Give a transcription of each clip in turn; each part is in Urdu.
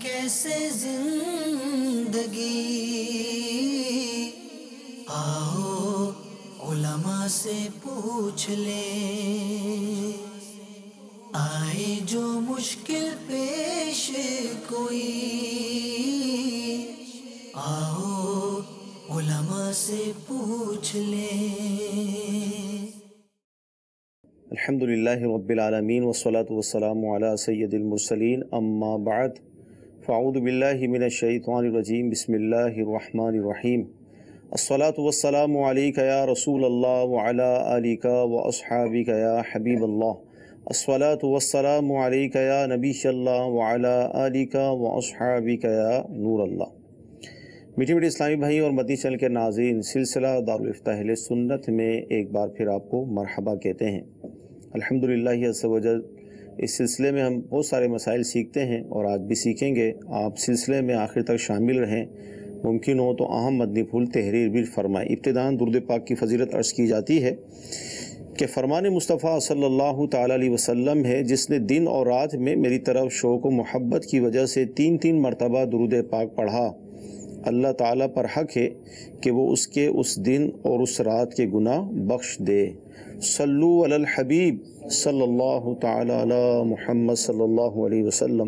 کیسے زندگی، آؤ علماء سے پوچھ لیں، آئے جو مشکل پیش کوئی، آؤ علماء سے پوچھ لیں۔ الحمدللہ رب العالمین والصلاة والسلام علی سید المرسلین، اما بعد فاعوذ باللہ من الشیطان الرجیم، بسم اللہ الرحمن الرحیم۔ الصلاة والسلام علیک یا رسول اللہ وعلی آلک واصحابک یا حبیب اللہ۔ الصلاة والسلام علیک یا نبی اللہ وعلی آلک واصحابک یا نور اللہ۔ میٹھے میٹھے اسلامی بھائی اور مدنی چینل کے ناظرین، سلسلہ دارالفتاح اہل سنت میں ایک بار پھر آپ کو مرحبا کہتے ہیں۔ الحمدللہ عز و جل اس سلسلے میں ہم بہت سارے مسائل سیکھتے ہیں اور آج بھی سیکھیں گے۔ آپ سلسلے میں آخر تک شامل رہیں، ممکن ہو تو اہم مدنی پھول تحریر بھی فرمائیں۔ ابتداً درود پاک کی فضیلت عرض کی جاتی ہے کہ فرمان مصطفیٰ صلی اللہ تعالیٰ علیہ وسلم ہے، جس نے دن اور رات میں میری طرف شوق و محبت کی وجہ سے 3 مرتبہ درود پاک پڑھا، اللہ تعالیٰ پر حق ہے کہ وہ اس کے اس دن اور اس رات کے گناہ بخش دے۔ صلو علی الحبیب صلی اللہ تعالیٰ علی محمد صلی اللہ علیہ وسلم۔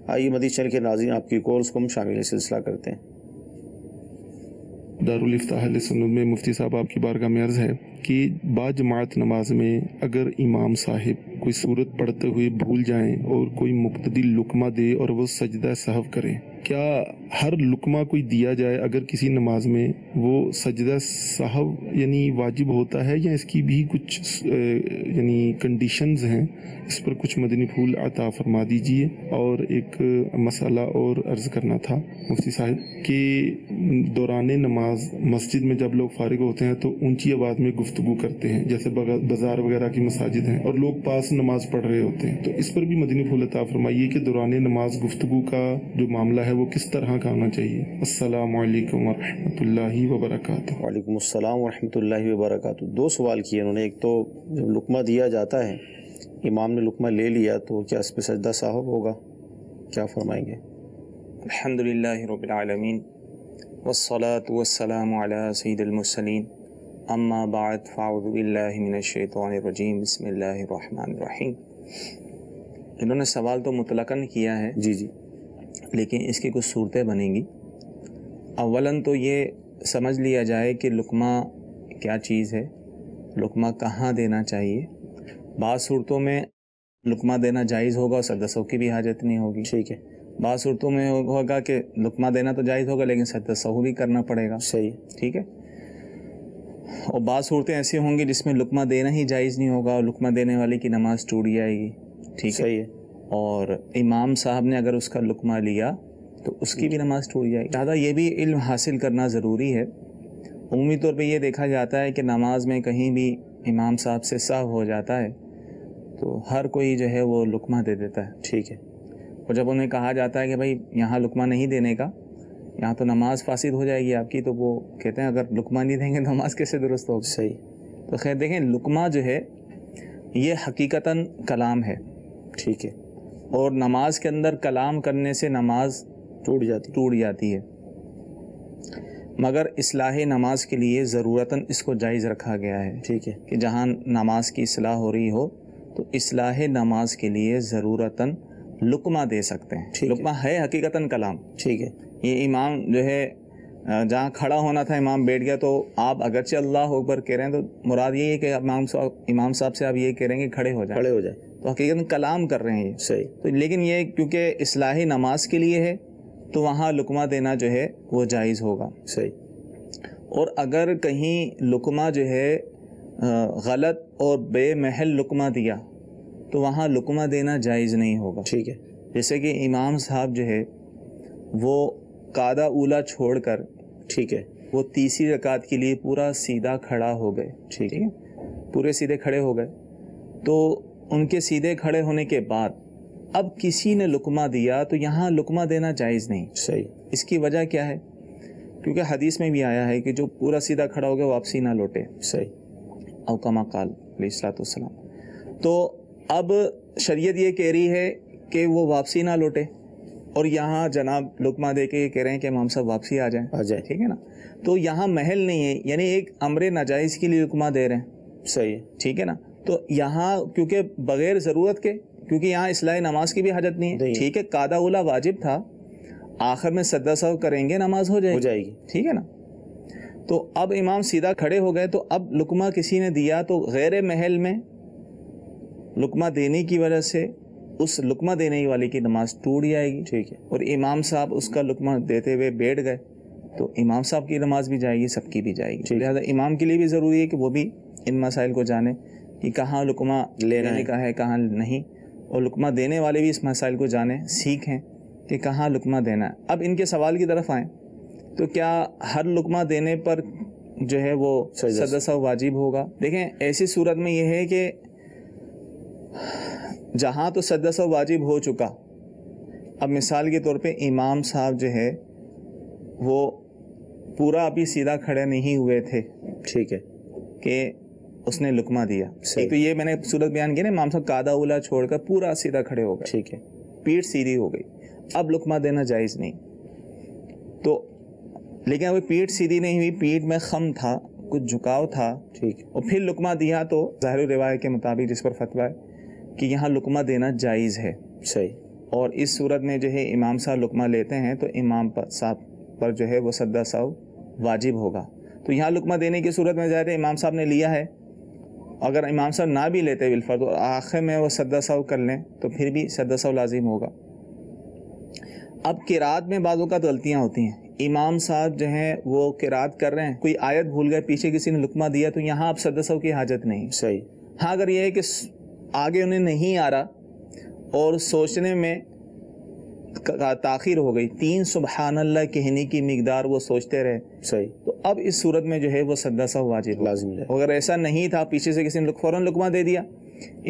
آئیے مدنی چینل کے ناظرین، آپ کی کالز کو ہم شامل سلسلہ کرتے ہیں۔ دارالفتاح اہل سنت میں مفتی صاحب آپ کی بارگاہ میں عرض ہے کہ با جماعت نماز میں اگر امام صاحب کوئی سورت پڑھتے ہوئے بھول جائیں اور کوئی مبتدی لقمہ دے اور وہ سجدہ سہو کریں، کیا ہر لقمہ کوئی دیا جائے اگر کسی نماز میں وہ سجدہ سہو یعنی واجب ہوتا ہے، یا اس کی بھی کچھ یعنی کنڈیشنز ہیں؟ اس پر کچھ مدنی پھول عطا فرما دیجئے۔ اور ایک مسئلہ اور عرض کرنا تھا مفتی صاحب کہ دوران نماز مسجد میں جب لوگ فارغ ہوتے ہیں تو اونچی آواز میں گفتگو کرتے ہیں، جیسے بازار وغیرہ کی مساجد ہیں اور لوگ پاس نماز پڑھ رہے ہوتے ہیں، تو اس پر بھی مدنی پھول عطا فرمائیے کہ دوران نماز گفتگو کا جو معاملہ ہے وہ کس طرح کا ہونا چاہیے۔ السلام علیکم ورحمۃ اللہ وبرکاتہ۔ وعلیکم السلام ورحمۃ اللہ وبرکاتہ۔ 2 سوال کیے انہوں نے۔ ایک تو جب لقمہ دیا جاتا ہے، امام نے لقمہ لے لیا تو کیا اس پہ سجدہ سہو ہوگا؟ کیا فرمائیں گے؟ الحمدللہ رب العالمین والصلاة والسلام علی سید المرسلین، اما بعد فاعوذ باللہ من الشیطان الرجیم، بسم اللہ الرحمن الرحیم۔ انہوں نے سوال تو مطلقاً کیا ہے، جی لیکن اس کی کچھ صورتیں بنیں گی۔ اولاً تو یہ سمجھ لیا جائے کہ لقمہ کیا چیز ہے، لقمہ کہاں دینا چاہیے۔ بعض صورتوں میں لقمہ دینا جائز ہوگا اور سجدہ سہو کی بھی حاجت نہیں ہوگی، ٹھیک ہے۔ بعض صورتوں میں ہوگا کہ لقمہ دینا تو جائز ہوگا لیکن سجدہ سہو بھی کرنا پڑے گا، صحیح، ٹھیک ہے۔ اور بعض صورتیں ایسی ہوں گی جس میں لقمہ دینا ہی جائز نہیں ہوگا اور لقمہ دینے والے کی نماز ٹوٹ جائے گی، ٹھیک ہے، صحیح ہے۔ اور امام صاحب نے اگر اس کا لقمہ لیا تو اس کی بھی نماز ٹوٹ جائے گی۔ لہٰذا یہ بھی علم حاصل کرنا ضروری ہے۔ عمومی طور پہ یہ دیکھا جاتا ہے کہ نماز میں کہیں بھی امام صاحب سے سہو ہو جاتا ہے تو ہر کوئی جو ہے وہ لقمہ دے دیتا ہے، ٹھیک ہے۔ اور جب انہیں کہا جاتا ہے کہ بھائی یہاں لقمہ نہیں دینے کا، یہاں تو نماز فاسد ہو جائے گی آپ کی، تو وہ کہتے ہیں اگر لقمہ نہیں دیں گے تو نماز کیسے درست ہوگی؟ صحیح۔ تو خیر دیکھیں، لقمہ جو ہے یہ حقیقتاً کلام ہے، ٹھیک ہے، اور نماز کے اندر کلام کرنے سے نماز ٹوٹ جاتی ہے، مگر اصلاح نماز کے لیے ضرورتاً اس کو جائز رکھا گیا ہے، ٹھیک ہے، کہ جہاں نماز کی اصلاح ہو رہی ہو تو اصلاح نماز کے لیے ضرورتاً لقمہ دے سکتے ہیں۔ لقمہ ہے حقیقتاً کلام، ٹھیک ہے۔ یہ امام جو ہے جہاں کھڑا ہونا تھا امام بیٹھ گیا، تو آپ اگرچہ اللہ اکبر کہہ رہے ہیں تو مراد یہی ہے کہ امام صاحب سے آپ یہ کہہ رہے ہیں کہ کھڑے ہو جائیں، تو حقیقتاً کلام کر رہے ہیں یہ، صحیح۔ تو لیکن یہ کیونکہ اصلاح نماز کے لیے ہے تو وہاں لقمہ دینا جو ہے وہ جائز ہوگا، صحیح۔ اور اگر کہیں لقمہ جو ہے غلط اور بے محل لقمہ دیا تو وہاں لقمہ دینا جائز نہیں ہوگا، ٹھیک ہے۔ جیسے کہ امام صاحب جو ہے وہ قاعدہ اولا چھوڑ کر، ٹھیک ہے، وہ تیسری رکعت کے لیے پورا سیدھا کھڑا ہو گئے، ٹھیک ہے، پورے سیدھے کھڑے ہو گئے، تو ان کے سیدھے کھڑے ہونے کے بعد اب کسی نے لقمہ دیا تو یہاں لقمہ دینا جائز نہیں، صحیح۔ اس کی وجہ کیا ہے؟ کیونکہ حدیث میں بھی آیا ہے کہ جو پورا سیدھا کھڑا ہو گیا واپسی نہ لوٹے، صحیح، او کما قال علیہ الصلوۃ والسلام۔ تو اب شریعت یہ کہہ رہی ہے کہ وہ واپسی نہ لوٹے، اور یہاں جناب لقمہ دے کے یہ کہہ رہے ہیں کہ امام صاحب واپسی آ جائیں، ٹھیک ہے نا. تو یہاں محل نہیں ہے، یعنی ایک امر ناجائز کے لیے لقمہ دے رہے ہیں، صحیح ہے، ٹھیک ہے نا. تو یہاں کیونکہ بغیر ضرورت کے، کیونکہ یہاں اصلاح نماز کی بھی حاجت نہیں ہے، ٹھیک ہے. قادہ اولا واجب تھا، آخر میں سجدہ سہو کریں گے نماز ہو جائے گی، ٹھیک ہے نا. تو اب امام سیدھا کھڑے ہو گئے، تو اب لقمہ کسی نے دیا تو غیر محل میں لقمہ دینے کی وجہ سے اس لقمہ دینے والے کی نماز ٹوٹ جائے گی، ٹھیک ہے. اور امام صاحب اس کا لقمہ دیتے ہوئے بیٹھ گئے تو امام صاحب کی نماز بھی جائے گی، سب کی بھی جائے گی. لہٰذا امام کے لیے بھی ضروری ہے کہ وہ بھی ان مسائل کو جانے کہ کہاں لقمہ لینے کا ہے، کہاں نہیں، اور لقمہ دینے والے بھی اس مسائل کو جانیں، سیکھیں کہ کہاں لقمہ دینا ہے. اب ان کے سوال کی طرف آئیں تو کیا ہر لقمہ دینے پر جو ہے وہ سجدہ سہو واجب ہوگا؟ دیکھیں ایسی صورت میں یہ ہے کہ جہاں تو سجدہ سہو واجب ہو چکا، اب مثال کے طور پہ امام صاحب جو ہے وہ پورا ابھی سیدھا کھڑے نہیں ہوئے تھے، ٹھیک ہے، کہ اس نے لقمہ دیا. تو یہ میں نے صورت بیان کی نا، امام صاحب قادہ اولا چھوڑ کر پورا سیدھا کھڑے ہو گئے، ٹھیک ہے، پیٹھ سیدھی ہو گئی، اب لقمہ دینا جائز نہیں. تو لیکن ابھی پیٹھ سیدھی نہیں ہوئی، پیٹھ میں خم تھا، کچھ جھکاؤ تھا، ٹھیک ہے، اور پھر لقمہ دیا، تو ظاہر روایت کے مطابق جس پر فتویٰ ہے کہ یہاں لقمہ دینا جائز ہے. صحیح. اور اس صورت میں جو ہے امام صاحب لقمہ لیتے ہیں تو امام صاحب پر جو ہے وہ سجدہ سہو واجب ہوگا. تو یہاں لقمہ دینے کی صورت میں ظاہر ہے امام صاحب نے لیا ہے، اگر امام صاحب نہ بھی لیتے بالفرض اور آخر میں وہ سجدہ سہو کر لیں تو پھر بھی سجدہ سہو لازم ہوگا. اب قرات میں بعض اوقات غلطیاں ہوتی ہیں، امام صاحب جو ہیں وہ قرات کر رہے ہیں، کوئی آیت بھول گئے، پیچھے کسی نے لقمہ دیا، تو یہاں اب سجدہ سہو کی حاجت نہیں. صحیح. ہاں اگر یہ ہے کہ آگے انہیں نہیں آ رہا اور سوچنے میں تاخیر ہو گئی، 3 سبحان اللہ کہنے کی مقدار وہ سوچتے رہے، صحیح، تو اب اس صورت میں جو ہے وہ سجدہ سہو واجب لازم ہے. اگر ایسا نہیں تھا، پیچھے سے کسی نے فوراً لقمہ دے دیا،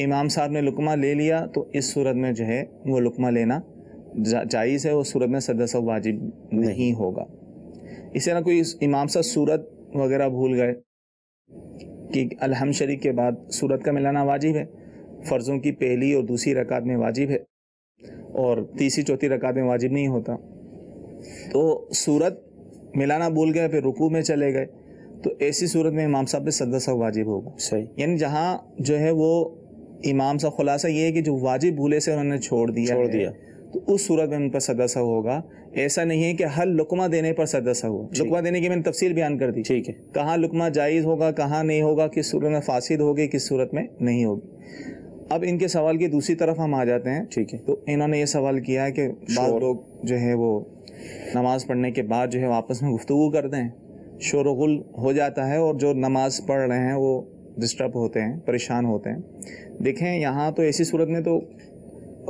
امام صاحب نے لقمہ لے لیا، تو اس صورت میں جو ہے وہ لقمہ لینا جائز ہے، اس صورت میں سجدہ سہو واجب نہیں ہوگا. اس طرح کوئی امام صاحب سورت وغیرہ بھول گئے کہ الحمد شریف کے بعد سورت کا ملانا واجب ہے، فرضوں کی پہلی اور دوسری رکعت میں واجب ہے اور تیسری چوتھی رکعت میں واجب نہیں ہوتا، تو سورت ملانا بھول گئے، پھر رکوع میں چلے گئے، تو ایسی صورت میں امام صاحب پہ سجدہ سہو واجب ہوگا. صحیح. یعنی جہاں جو ہے وہ امام صاحب، خلاصہ یہ ہے کہ جو واجب بھولے سے انہوں نے چھوڑ دیا تو اس صورت میں ان پر سجدہ سہو ہوگا. ایسا نہیں ہے کہ ہر لقمہ دینے پر سجدہ سہو. لقمہ دینے کی میں نے تفصیل بیان کر دی، ٹھیک ہے، کہاں لقمہ جائز ہوگا، کہاں نہیں ہوگا، کس صورت میں فاسد ہوگی، کس صورت میں نہیں ہوگی. اب ان کے سوال کی دوسری طرف ہم آ جاتے ہیں. ٹھیک ہے. تو انہوں نے یہ سوال کیا ہے کہ بعض لوگ جو ہے وہ نماز پڑھنے کے بعد جو ہے آپس میں گفتگو کرتے ہیں، شور و غل ہو جاتا ہے، اور جو نماز پڑھ رہے ہیں وہ ڈسٹرب ہوتے ہیں، پریشان ہوتے ہیں. دیکھیں یہاں تو ایسی صورت میں تو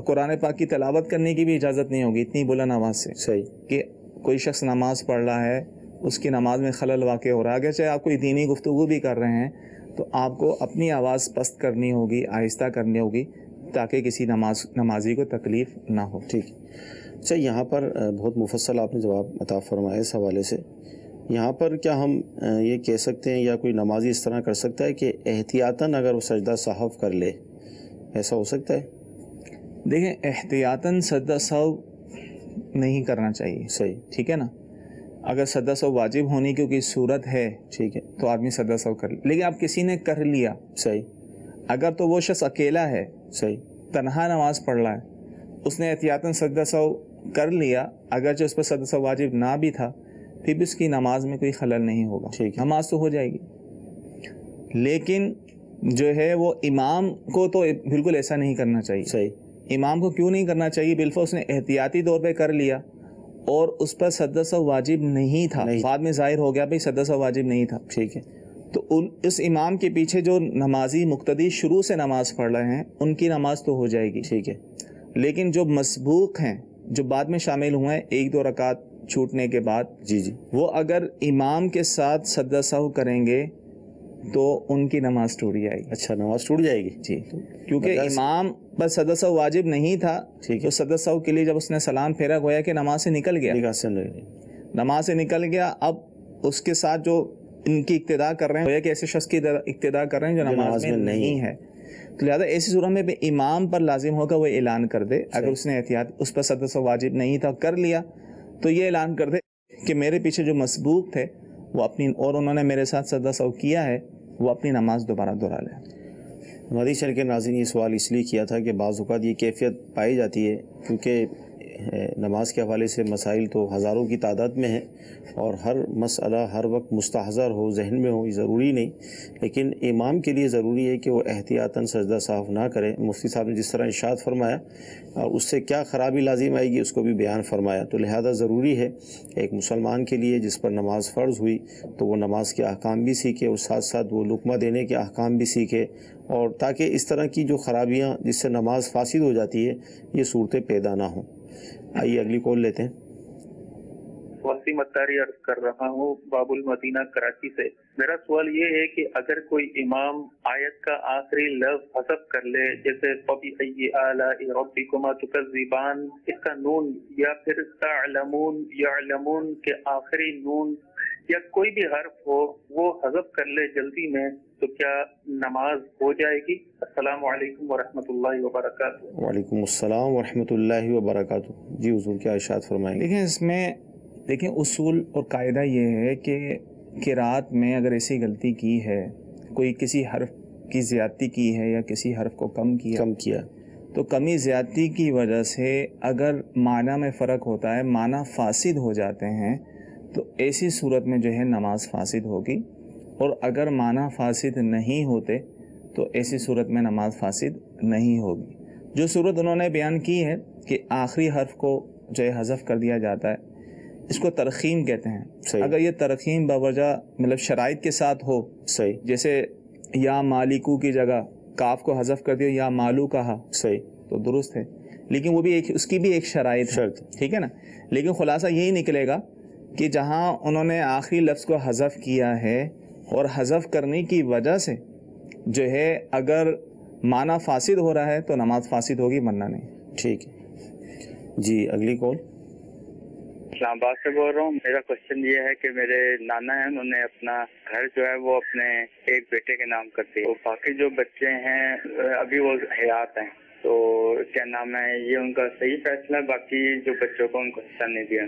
قرآن پاک کی تلاوت کرنے کی بھی اجازت نہیں ہوگی اتنی بلند آواز سے. صحیح. کہ کوئی شخص نماز پڑھ رہا ہے، اس کی نماز میں خلل واقع ہو رہا ہے، اگر چاہے آپ کوئی دینی گفتگو بھی کر رہے ہیں تو آپ کو اپنی آواز پست کرنی ہوگی، آہستہ کرنی ہوگی، تاکہ کسی نمازی کو تکلیف نہ ہو. ٹھیک. اچھا، یہاں پر بہت مفصل آپ نے جواب عطا فرمایا اس حوالے سے. یہاں پر کیا ہم یہ کہہ سکتے ہیں یا کوئی نمازی اس طرح کر سکتا ہے کہ احتیاطاً اگر وہ سجدہ سہو کر لے، ایسا ہو سکتا ہے؟ دیکھیں احتیاطاً سجدہ سہو نہیں کرنا چاہیے. صحیح. ٹھیک ہے نا. اگر سجدہ سہو واجب ہونے کی کوئی صورت ہے، ٹھیک ہے، تو آدمی سجدہ سہو کر لے. لیکن اب کسی نے کر لیا، صحیح، اگر تو وہ شخص اکیلا ہے، صحیح، تنہا نماز پڑھ رہا ہے، اس نے احتیاطاً سجدہ سہو کر لیا، اگرچہ اس پر سجدہ سہو واجب نہ بھی تھا، پھر بھی اس کی نماز میں کوئی خلل نہیں ہوگا، ٹھیک ہے، نماز تو ہو جائے گی. لیکن جو ہے وہ امام کو تو بالکل ایسا نہیں کرنا چاہیے. صحیح. امام کو کیوں نہیں کرنا چاہیے؟ بالفعل اس نے احتیاطی طور پہ کر لیا اور اس پر سجدہ سہو واجب نہیں تھا، بعد میں ظاہر ہو گیا بھئی سجدہ سہو واجب نہیں تھا. ٹھیک ہے. تو اس امام کے پیچھے جو نمازی مقتدی شروع سے نماز پڑھ رہے ہیں ان کی نماز تو ہو جائے گی. ٹھیک ہے. لیکن جو مسبوق ہیں، جو بعد میں شامل ہوئے ہیں 1-2 رکعت چھوٹنے کے بعد، جی، وہ اگر امام کے ساتھ سجدہ سہو کریں گے تو ان کی نماز ٹوٹ جائے گی. اچھا، نماز ٹوٹ جائے گی. جی، کیونکہ امام پر سجدہ سہو واجب نہیں تھا. تو سجدہ سہو کے لیے جب اس نے سلام پھیرا، گویا کہ نماز سے نکل گیا، نماز سے نکل گیا. اب اس کے ساتھ جو ان کی اقتداء کر رہے ہیں، گویا کہ ایسے شخص کی اقتداء کر رہے ہیں جو نماز میں نہیں ہے. تو لہٰذا ایسی صورت میں امام پر لازم ہوگا وہ اعلان کر دے. اگر اس نے احتیاط اس پر سجدہ سہو واجب نہیں تھا کر لیا تو یہ اعلان کر دے کہ میرے پیچھے جو مسبوق تھے وہ اپنی اور انہوں نے میرے ساتھ سجدہ سہو کیا ہے وہ اپنی نماز دوبارہ دہرا لیں. ہماری چل کے ناظرین یہ سوال اس لیے کیا تھا کہ بعض اوقات یہ کیفیت پائی جاتی ہے کیونکہ نماز کے حوالے سے مسائل تو ہزاروں کی تعداد میں ہیں اور ہر مسئلہ ہر وقت مستحضر ہو ذہن میں ہو یہ ضروری نہیں، لیکن امام کے لیے ضروری ہے کہ وہ احتیاطاً سجدہ سہو نہ کرے. مفتی صاحب نے جس طرح ارشاد فرمایا اس سے کیا خرابی لازم آئے گی اس کو بھی بیان فرمایا. تو لہذا ضروری ہے ایک مسلمان کے لیے جس پر نماز فرض ہوئی تو وہ نماز کے احکام بھی سیکھے اور ساتھ ساتھ وہ لقمہ دینے کے احکام بھی سیکھے، اور تاکہ اس طرح کی جو خرابیاں جس سے نماز فاسد ہو جاتی ہے یہ صورتیں پیدا نہ ہوں. آئیے اگلی کال لیتے ہیں. وسیم اتاری عرض کر رہا ہوں باب المدینہ کراچی سے. میرا سوال یہ ہے کہ اگر کوئی امام آیت کا آخری لفظ حذف کر لے جیسے فَبِأَيِّ آلَاءِ رَبِّكُمَا تُكَذِّبَانِ، اس کا نون یا پھر تَعْلَمُونَ يَعْلَمُونَ کے آخری نون یا کوئی بھی حرف ہو وہ حذف کر لے جلدی میں تو کیا نماز ہو جائے گی؟ السلام علیکم ورحمۃ اللہ وبرکاتہ. وعلیکم السلام ورحمۃ اللہ وبرکاتہ. جی حضور کیا ارشاد فرمائیں گے؟ دیکھیں اس میں اصول اور قاعدہ یہ ہے کہ قرات میں اگر ایسی غلطی کی ہے، کوئی کسی حرف کی زیادتی کی ہے یا کسی حرف کو کم کیا تو کمی زیادتی کی وجہ سے اگر معنی میں فرق ہوتا ہے، معنی فاسد ہو جاتے ہیں، تو ایسی صورت میں جو ہے نماز فاسد ہوگی. اور اگر معنی فاسد نہیں ہوتے تو ایسی صورت میں نماز فاسد نہیں ہوگی. جو صورت انہوں نے بیان کی ہے کہ آخری حرف کو جو ہے حذف کر دیا جاتا ہے، اس کو ترخیم کہتے ہیں. اگر یہ ترخیم باوجہ مطلب شرائط کے ساتھ ہو، صحیح، جیسے یا مالکو کی جگہ کاف کو حذف کر دیا یا مالو کہا، صحیح، تو درست ہے، لیکن وہ بھی اس کی بھی ایک شرائط ہے، ٹھیک ہے نا. لیکن خلاصہ یہی نکلے گا کہ جہاں انہوں نے آخری لفظ کو حذف کیا ہے اور حذف کرنے کی وجہ سے جو ہے اگر معنی فاسد ہو رہا ہے تو نماز فاسد ہوگی ورنہ نہیں. ٹھیک ہے جی. اگلی کال. اسلام آباد سے بول رہا ہوں. میرا کوشچن یہ ہے کہ میرے نانا ہیں، انہوں نے اپنا گھر جو ہے وہ اپنے ایک بیٹے کے نام کر دی، اور باقی جو بچے ہیں ابھی وہ حیات ہیں، تو کیا نام ہے یہ ان کا صحیح فیصلہ ہے؟ باقی جو بچوں کو ان کو حصہ نہیں دیا.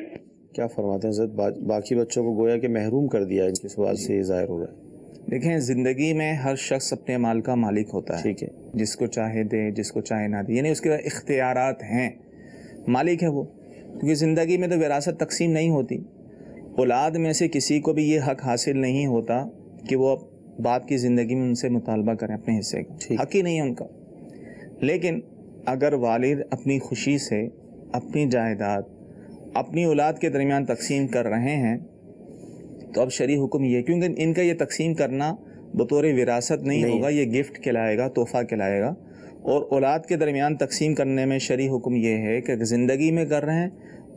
کیا فرماتے ہیں حضرت؟ باقی بچوں کو گویا کہ محروم کر دیا ان کے سوال سے یہ ظاہر ہو رہا ہے. دیکھیں زندگی میں ہر شخص اپنے مال کا مالک ہوتا ہے، ٹھیک ہے، جس کو چاہے دے جس کو چاہے نہ دے، یعنی اس کے اختیارات ہیں، مالک ہے وہ. کیونکہ زندگی میں تو وراثت تقسیم نہیں ہوتی، اولاد میں سے کسی کو بھی یہ حق حاصل نہیں ہوتا کہ وہ باپ کی زندگی میں ان سے مطالبہ کریں اپنے حصے کا، حق ہی نہیں ہے ان کا. لیکن اگر والد اپنی خوشی سے اپنی جائیداد اپنی اولاد کے درمیان تقسیم کر رہے ہیں تو اب شرعی حکم یہ، کیونکہ ان کا یہ تقسیم کرنا بطور وراثت نہیں ہوگا، یہ گفٹ کہلائے گا، تحفہ کہلائے گا. اور اولاد کے درمیان تقسیم کرنے میں شرعی حکم یہ ہے کہ اگر زندگی میں کر رہے ہیں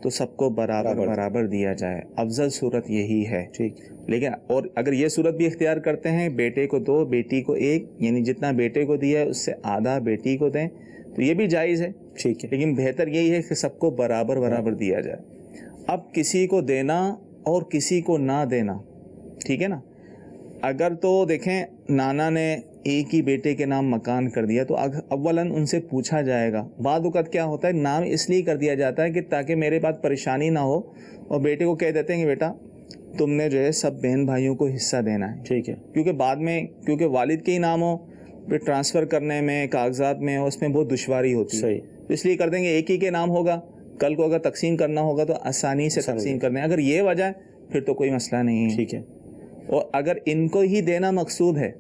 تو سب کو برابر دیا جائے. افضل صورت یہی ہے. ٹھیک. لیکن اور اگر یہ صورت بھی اختیار کرتے ہیں بیٹے کو 2 بیٹی کو 1، یعنی جتنا بیٹے کو دیا ہے اس سے آدھا بیٹی کو دیں تو یہ بھی جائز ہے. ٹھیک ہے، لیکن بہتر یہی ہے کہ سب کو برابر دیا جائے. اب کسی کو دینا اور کسی کو نہ دینا، ٹھیک ہے نا. اگر تو دیکھیں نانا نے ایک ہی بیٹے کے نام مکان کر دیا تو اولاً ان سے پوچھا جائے گا. بعض اوقات کیا ہوتا ہے نام اس لیے کر دیا جاتا ہے کہ تاکہ میرے پاس پریشانی نہ ہو، اور بیٹے کو کہہ دیتے ہیں کہ بیٹا تم نے جو ہے سب بہن بھائیوں کو حصہ دینا ہے. ٹھیک ہے. کیونکہ بعد میں کیونکہ والد کے ہی نام ہو پھر ٹرانسفر کرنے میں کاغذات میں اس میں بہت دشواری ہوتی ہے. صحیح. اس لیے کر دیں گے ایک ہی کے نام ہوگا، کل کو اگر تقسیم کرنا ہوگا تو آسانی سے تقسیم کرنے. اگر یہ وجہ ہے پھر تو کوئی مسئلہ نہیں ہے. ٹھیک ہے. اور اگر ان کو ہی دینا مقصود ہے،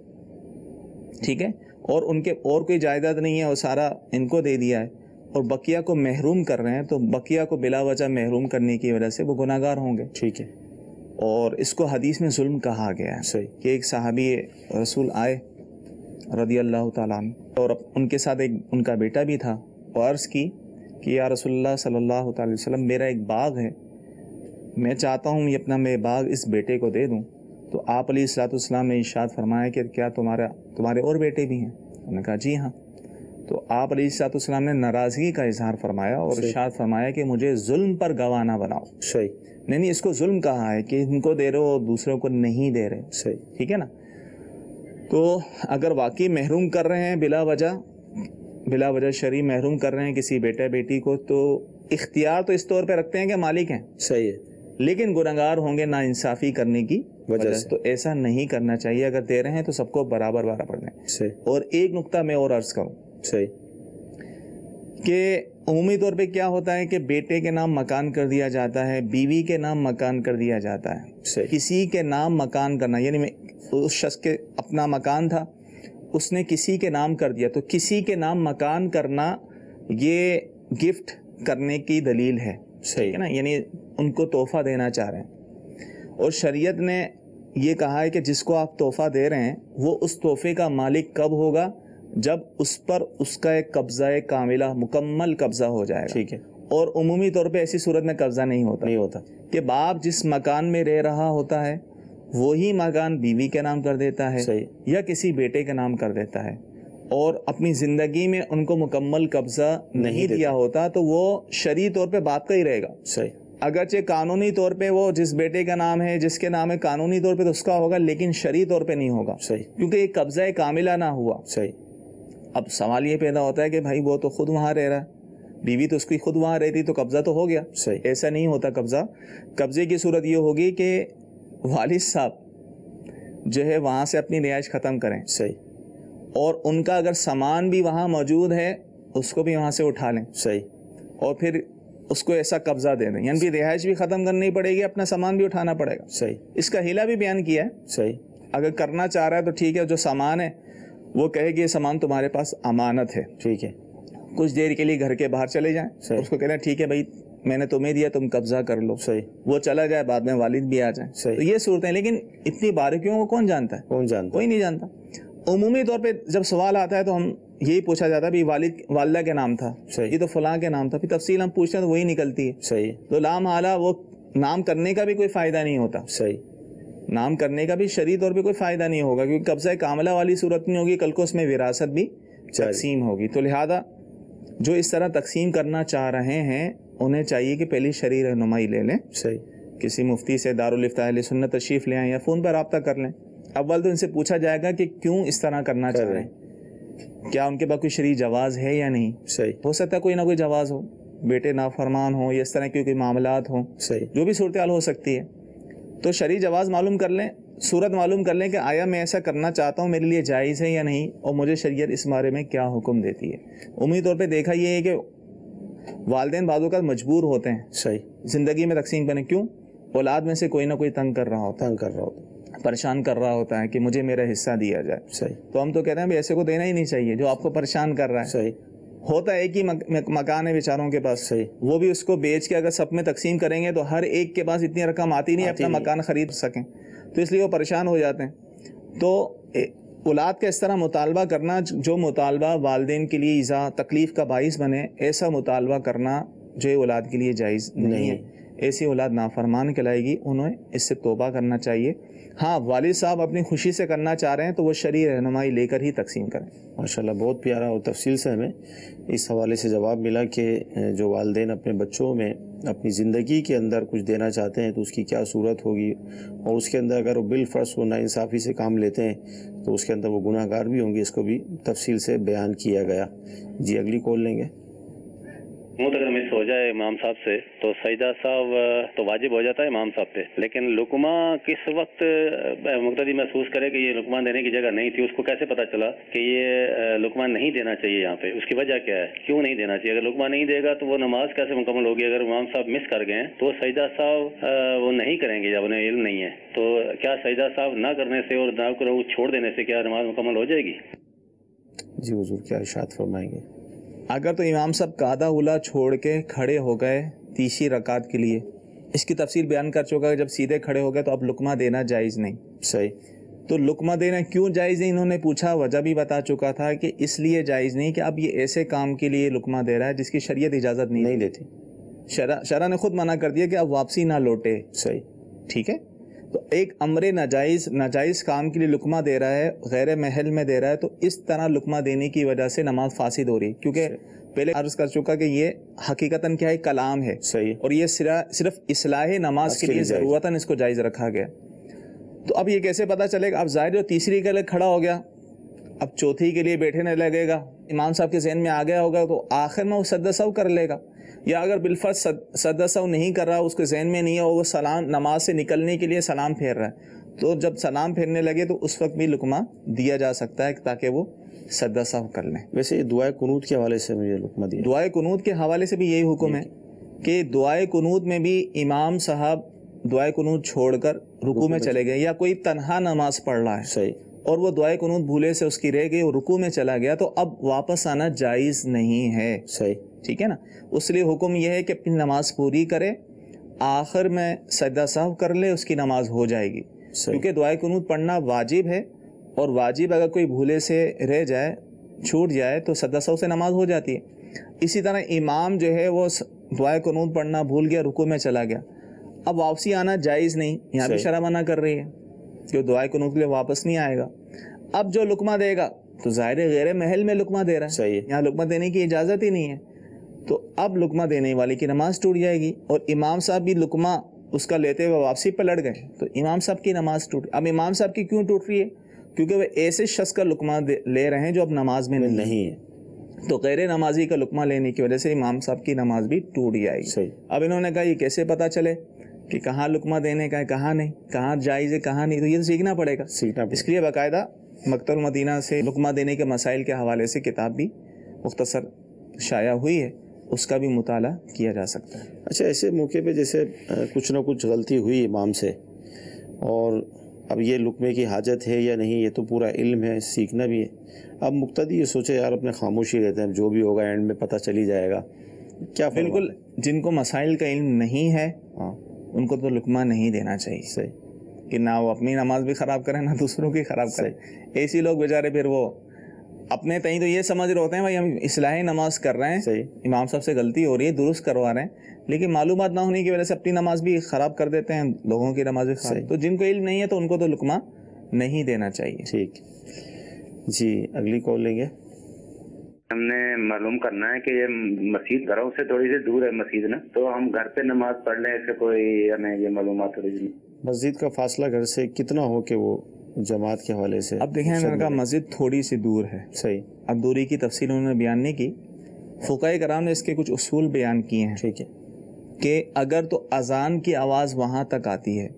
ٹھیک ہے، اور ان کے اور کوئی جائیداد نہیں ہے وہ سارا ان کو دے دیا ہے اور بقیہ کو محروم کر رہے ہیں، تو بقیہ کو بلا وجہ محروم کرنے کی وجہ سے وہ گناہ گار ہوں گے. ٹھیک ہے. اور اس کو حدیث میں ظلم کہا گیا ہے. صحیح. کہ ایک صحابی رسول آئے رضی اللہ تعالیٰ عنہ، اور ان کے ساتھ ایک ان کا بیٹا بھی تھا، اور عرض کی کہ یا رسول اللہ صلی اللہ تعالی وسلم میرا ایک باغ ہے، میں چاہتا ہوں یہ اپنا میں باغ اس بیٹے کو دے دوں. تو آپ علیہ الصلوۃ والسلام نے ارشاد فرمایا کہ کیا تمہارے اور بیٹے بھی ہیں؟ انہوں نے کہا جی ہاں. تو آپ علیہ الصلوۃ والسلام نے ناراضگی کا اظہار فرمایا اور ارشاد فرمایا کہ مجھے ظلم پر گواہ نہ بناؤ. صحیح. نہیں اس کو ظلم کہا ہے کہ ان کو دے رہے ہو دوسروں کو نہیں دے رہے. صحیح. ٹھیک ہے نا. تو اگر واقعی محروم کر رہے ہیں بلا وجہ شرعی محروم کر رہے ہیں کسی بیٹا بیٹی کو، تو اختیار تو اس طور پہ رکھتے ہیں کہ مالک ہیں، صحیح ہے، لیکن گنہگار ہوں گے نا انصافی کرنے کی وجہ سے، تو ایسا نہیں کرنا چاہیے. اگر دے رہے ہیں تو سب کو برابر دیں. صحیح. اور ایک نقطہ میں اور عرض کروں، صحیح، کہ عمومی طور پہ کیا ہوتا ہے کہ بیٹے کے نام مکان کر دیا جاتا ہے، بیوی کے نام مکان کر دیا جاتا ہے. صحیح. کسی کے نام مکان کرنا، یعنی اس شخص کے اپنا مکان تھا، اس نے کسی کے نام کر دیا، تو کسی کے نام مکان کرنا یہ گفٹ کرنے کی دلیل ہے. صحیح ہے نا، یعنی ان کو تحفہ دینا چاہ رہے ہیں. اور شریعت نے یہ کہا ہے کہ جس کو آپ تحفہ دے رہے ہیں وہ اس تحفے کا مالک کب ہوگا؟ جب اس پر اس کا ایک قبضہ کاملہ مکمل قبضہ ہو جائے گا. ٹھیک ہے. اور عمومی طور پہ ایسی صورت میں قبضہ نہیں ہوتا کہ باپ جس مکان میں رہ رہا ہوتا ہے وہی مکان بیوی کے نام کر دیتا ہے. صحیح. یا کسی بیٹے کے نام کر دیتا ہے، اور اپنی زندگی میں ان کو مکمل قبضہ نہیں دیا ہوتا، تو وہ شرعی طور پہ باپ کا ہی رہے گا. صحیح. اگرچہ قانونی طور پہ وہ جس بیٹے کا نام ہے، جس کے نام ہے، قانونی طور پہ تو اس کا ہوگا، لیکن شرعی طور پہ نہیں ہوگا. صحیح. کیونکہ ایک قبضہ کاملہ نہ ہوا. صحیح. اب سوال یہ پیدا ہوتا ہے کہ بھائی وہ تو خود وہاں رہ رہا ہے، بیوی تو اس کی خود وہاں رہتی، تو قبضہ تو ہو گیا. صحیح. ایسا نہیں ہوتا. قبضے کی صورت یہ ہوگی کہ والد صاحب جو ہے وہاں سے اپنی رہائش ختم کریں. صحیح. اور ان کا اگر سامان بھی وہاں موجود ہے اس کو بھی وہاں سے اٹھا لیں. صحیح. اور پھر اس کو ایسا قبضہ دے دیں، یعنی رہائش بھی ختم کرنی پڑے گی، اپنا سامان بھی اٹھانا پڑے گا. صحیح. اس کا ہیلا بھی بیان کیا ہے. صحیح. اگر کرنا چاہ رہا ہے تو ٹھیک ہے، جو سامان ہے وہ کہے کہ یہ سامان تمہارے پاس امانت ہے، ٹھیک ہے، کچھ دیر کے لیے گھر کے باہر چلے جائیں. صحیح. اس کو کہنا ٹھیک ہے بھائی میں نے تمہیں دیا، تم قبضہ کر لو. صحیح. وہ چلا جائے، بعد میں والد بھی آ جائیں. صحیح. تو یہ صورتیں، لیکن اتنی باریکیوں کو کون جانتا ہے؟ کوئی نہیں جانتا. عمومی طور پہ جب سوال آتا ہے تو ہم یہی پوچھا جاتا ہے بھی والدہ کے نام تھا، یہ تو فلاں کے نام تھا، پھر تفصیل ہم پوچھتے ہیں تو وہی نکلتی ہے. صحیح. تو لامحالہ وہ نام کرنے کا بھی کوئی فائدہ نہیں ہوتا. صحیح. نام کرنے کا بھی شرعی طور پہ کوئی فائدہ نہیں ہوگا، کیونکہ قبضہ کاملہ والی صورت نہیں ہوگی، کل کو اس میں وراثت بھی تقسیم ہوگی. تو لہذا جو اس طرح تقسیم کرنا چاہ رہے ہیں انہیں چاہیے کہ پہلی شرعی رہنمائی لے لیں. صحیح. کسی مفتی سے دارالفتاء اہل سنت تشریف لے آئیں یا فون پر رابطہ کر لیں. اول تو ان سے پوچھا جائے گا کہ کیوں اس طرح کرنا چاہ رہے ہیں، کیا ان کے پاس کوئی شرعی جواز ہے یا نہیں. صحیح. ہو سکتا ہے کوئی نہ کوئی جواز ہو، بیٹے نافرمان ہوں یا اس طرح کے کوئی معاملات ہوں. صحیح. جو بھی صورتحال ہو سکتی ہے، تو شرعی جواز معلوم کر لیں، صورت معلوم کر لیں کہ آیا میں ایسا کرنا چاہتا ہوں، میرے لیے جائز ہے یا نہیں، اور مجھے شریعت اس بارے میں کیا حکم دیتی ہے. عمومی طور پہ دیکھا یہ ہے کہ والدین بعض اوقات مجبور ہوتے ہیں صحیح زندگی میں تقسیم کرنے. کیوں؟ اولاد میں سے کوئی نہ کوئی تنگ کر رہا ہوتا ہے، پریشان کر رہا ہوتا ہے کہ مجھے میرا حصہ دیا جائے. صحیح. تو ہم تو کہتے ہیں ایسے کو دینا ہی نہیں چاہیے جو آپ کو پریشان کر رہا ہے. صحیح. ہوتا ہے ایک ہی مکان ہے بیچاروں کے پاس. صحیح. وہ بھی اس کو بیچ کے اگر سب میں تقسیم کریں گے تو ہر ایک کے پاس اتنی رقم آتی نہیں اپنا مکان خرید سکیں، تو اس لیے وہ پریشان ہو جاتے ہیں. تو اولاد کا اس طرح مطالبہ کرنا جو مطالبہ والدین کے لیے ایذا تکلیف کا باعث بنے، ایسا مطالبہ کرنا جو اولاد کے لیے جائز نہیں ہے. ایسی اولاد نافرمان کہلائے گی، انہیں اس سے توبہ کرنا چاہیے. ہاں والد صاحب اپنی خوشی سے کرنا چاہ رہے ہیں تو وہ شرعی رہنمائی لے کر ہی تقسیم کریں. ماشاءاللہ بہت پیارا اور تفصیل سے ہمیں اس حوالے سے جواب ملا کہ جو والدین اپنے بچوں میں اپنی زندگی کے اندر کچھ دینا چاہتے ہیں تو اس کی کیا صورت ہوگی، اور اس کے اندر اگر وہ بالفرض وہ ناانصافی سے کام لیتے ہیں تو اس کے اندر وہ گناہ گار بھی ہوں گے. اس کو بھی تفصیل سے بیان کیا گیا. جی اگلی کال لیں گے. اگر مس ہو جائے امام صاحب سے تو سجدہ صاحب تو واجب ہو جاتا ہے امام صاحب پہ، لیکن لقمہ کس وقت مقتدی محسوس کرے کہ یہ لقمہ دینے کی جگہ نہیں تھی، اس کو کیسے پتہ چلا کہ یہ لقمہ نہیں دینا چاہیے یہاں پہ، اس کی وجہ کیا ہے، کیوں نہیں دینا چاہیے؟ اگر لقمہ نہیں دے گا تو وہ نماز کیسے مکمل ہوگی؟ اگر امام صاحب مس کر گئے تو سجدہ صاحب وہ نہیں کریں گے جب انہیں علم نہیں ہے، تو کیا سجدہ صاحب نہ کرنے سے اور نہ چھوڑ دینے سے کیا نماز مکمل ہو جائے گی؟ جی حضور کیا ارشاد فرمائیں گے؟ اگر تو امام صاحب قعدہ اولا چھوڑ کے کھڑے ہو گئے تیسری رکعت کے لیے، اس کی تفصیل بیان کر چکا کہ جب سیدھے کھڑے ہو گئے تو اب لقمہ دینا جائز نہیں. صحیح. تو لقمہ دینا کیوں جائز نہیں انہوں نے پوچھا، وجہ بھی بتا چکا تھا کہ اس لیے جائز نہیں کہ اب یہ ایسے کام کے لیے لقمہ دے رہا ہے جس کی شریعت اجازت نہیں دیتی. شرع نے خود منع کر دیا کہ اب واپسی نہ لوٹے. صحیح. ٹھیک ہے، تو ایک امر ناجائز کام کے لیے لقمہ دے رہا ہے، غیر محل میں دے رہا ہے، تو اس طرح لقمہ دینے کی وجہ سے نماز فاسد ہو رہی ہے. کیونکہ پہلے عرض کر چکا کہ یہ حقیقتاً کیا ہے، کلام ہے. صحیح. اور یہ صرف اصلاح نماز کے لیے ضرورتاً اس کو جائز رکھا گیا. تو اب یہ کیسے پتہ چلے گا؟ اب ظاہر تیسری کے لیے کھڑا ہو گیا، اب چوتھی کے لیے بیٹھنے لگے گا، امام صاحب کے ذہن میں آ گیا ہوگا تو آخر میں وہ سجدہ سہو کر لے گا، یا اگر بالفرض سجدہ سہو نہیں کر رہا، اس کے ذہن میں نہیں ہے، وہ سلام نماز سے نکلنے کے لیے سلام پھیر رہا ہے، تو جب سلام پھیرنے لگے تو اس وقت بھی لقمہ دیا جا سکتا ہے تاکہ وہ سجدہ سہو کر لیں۔ ویسے دعائے قنوت کے حوالے سے مجھے لقمہ دیا، دعائے قنوت کے حوالے سے بھی یہی حکم ہے کہ دعائے قنوت میں بھی امام صاحب دعائے قنوت چھوڑ کر رکوع میں چلے گئے، یا کوئی تنہا نماز پڑھ رہا ہے صحیح، اور وہ دعائے قنوت بھولے سے اس کی رہ گئی، وہ رکوع میں چلا گیا، تو اب واپس آنا جائز نہیں ہے، صحیح، ٹھیک ہے نا۔ اس لیے حکم یہ ہے کہ اپنی نماز پوری کرے، آخر میں سجدہ سہو کر لے، اس کی نماز ہو جائے گی، کیونکہ دعائے قنوت پڑھنا واجب ہے، اور واجب اگر کوئی بھولے سے رہ جائے، چھوٹ جائے، تو سجدہ سہو سے نماز ہو جاتی ہے۔ اسی طرح امام جو ہے وہ دعائے قنوت پڑھنا بھول گیا، رکوع میں چلا گیا، اب واپسی آنا جائز نہیں، یہاں بھی شرع منع کر رہی ہے کہ دعائے قنوت کے لیے واپس نہیں آئے گا۔ اب جو لقمہ دے گا تو ظاہر غیر محل میں لقمہ دے رہا ہے، صحیح، یہاں لقمہ دینے کی اجازت ہی نہیں ہے، تو اب لقمہ دینے والے کی نماز ٹوٹ جائے گی، اور امام صاحب بھی لقمہ اس کا لیتے ہوئے واپسی پہ لڑ گئے تو امام صاحب کی نماز ٹوٹ۔ اب امام صاحب کی کیوں ٹوٹ رہی ہے؟ کیونکہ وہ ایسے شخص کا لقمہ لے رہے ہیں جو اب نماز میں نہیں ہے، تو غیر نمازی کا لقمہ لینے کی وجہ سے امام صاحب کی نماز بھی ٹوٹ جائے گی۔ صحیح۔ اب انہوں نے کہا یہ کیسے پتہ چلے کہ کہاں لقمہ دینے کا ہے، کہاں نہیں، کہاں جائز ہے، کہاں نہیں، تو یہ تو سیکھنا پڑے گا۔ اس لیے باقاعدہ مکتبۃ المدینہ سے لقمہ دینے کے مسائل کے حوالے سے کتاب بھی مختصر شائع ہوئی ہے، اس کا بھی مطالعہ کیا جا سکتا ہے۔ اچھا، ایسے موقع پہ جیسے کچھ نہ کچھ غلطی ہوئی امام سے، اور اب یہ لقمے کی حاجت ہے یا نہیں، یہ تو پورا علم ہے، سیکھنا بھی ہے، اب مقتدی یہ سوچے یار اپنے خاموشی رہتے ہیں، جو بھی ہوگا اینڈ میں پتہ چل ہی جائے گا، کیا؟ بالکل، جن کو مسائل کا علم نہیں ہے ان کو تو لقمہ نہیں دینا چاہیے، صحیح، کہ نہ وہ اپنی نماز بھی خراب کریں نہ دوسروں کی خراب کریں۔ ایسی لوگ بیچارے پھر وہ اپنے تئیں تو یہ سمجھ رہے ہوتے ہیں بھائی ہم اصلاحی نماز کر رہے ہیں، امام صاحب سے غلطی ہو رہی ہے، درست کروا رہے ہیں، لیکن معلومات نہ ہونے کی وجہ سے اپنی نماز بھی خراب کر دیتے ہیں، لوگوں کی نماز بھی خراب۔ تو جن کو علم نہیں ہے تو ان کو تو لقمہ نہیں دینا چاہیے۔ ٹھیک جی، اگلی کال لیں گے۔ ہم نے معلوم کرنا ہے کہ یہ مسجد گھروں سے تھوڑی سی دور ہے مسجد نا، تو ہم گھر پہ نماز پڑھ لیں، اس سے کوئی ہمیں یہ معلومات تھوڑی سی۔ مسجد کا فاصلہ گھر سے کتنا ہو کہ وہ جماعت کے حوالے سے؟ اب دیکھیں میں نے کہا مسجد تھوڑی سی دور ہے، صحیح، اب دوری کی تفصیل انہوں نے بیان نہیں کی، فقہاء کرام نے اس کے کچھ اصول بیان کیے ہیں، ٹھیک ہے، کہ اگر تو اذان کی آواز وہاں تک آتی ہے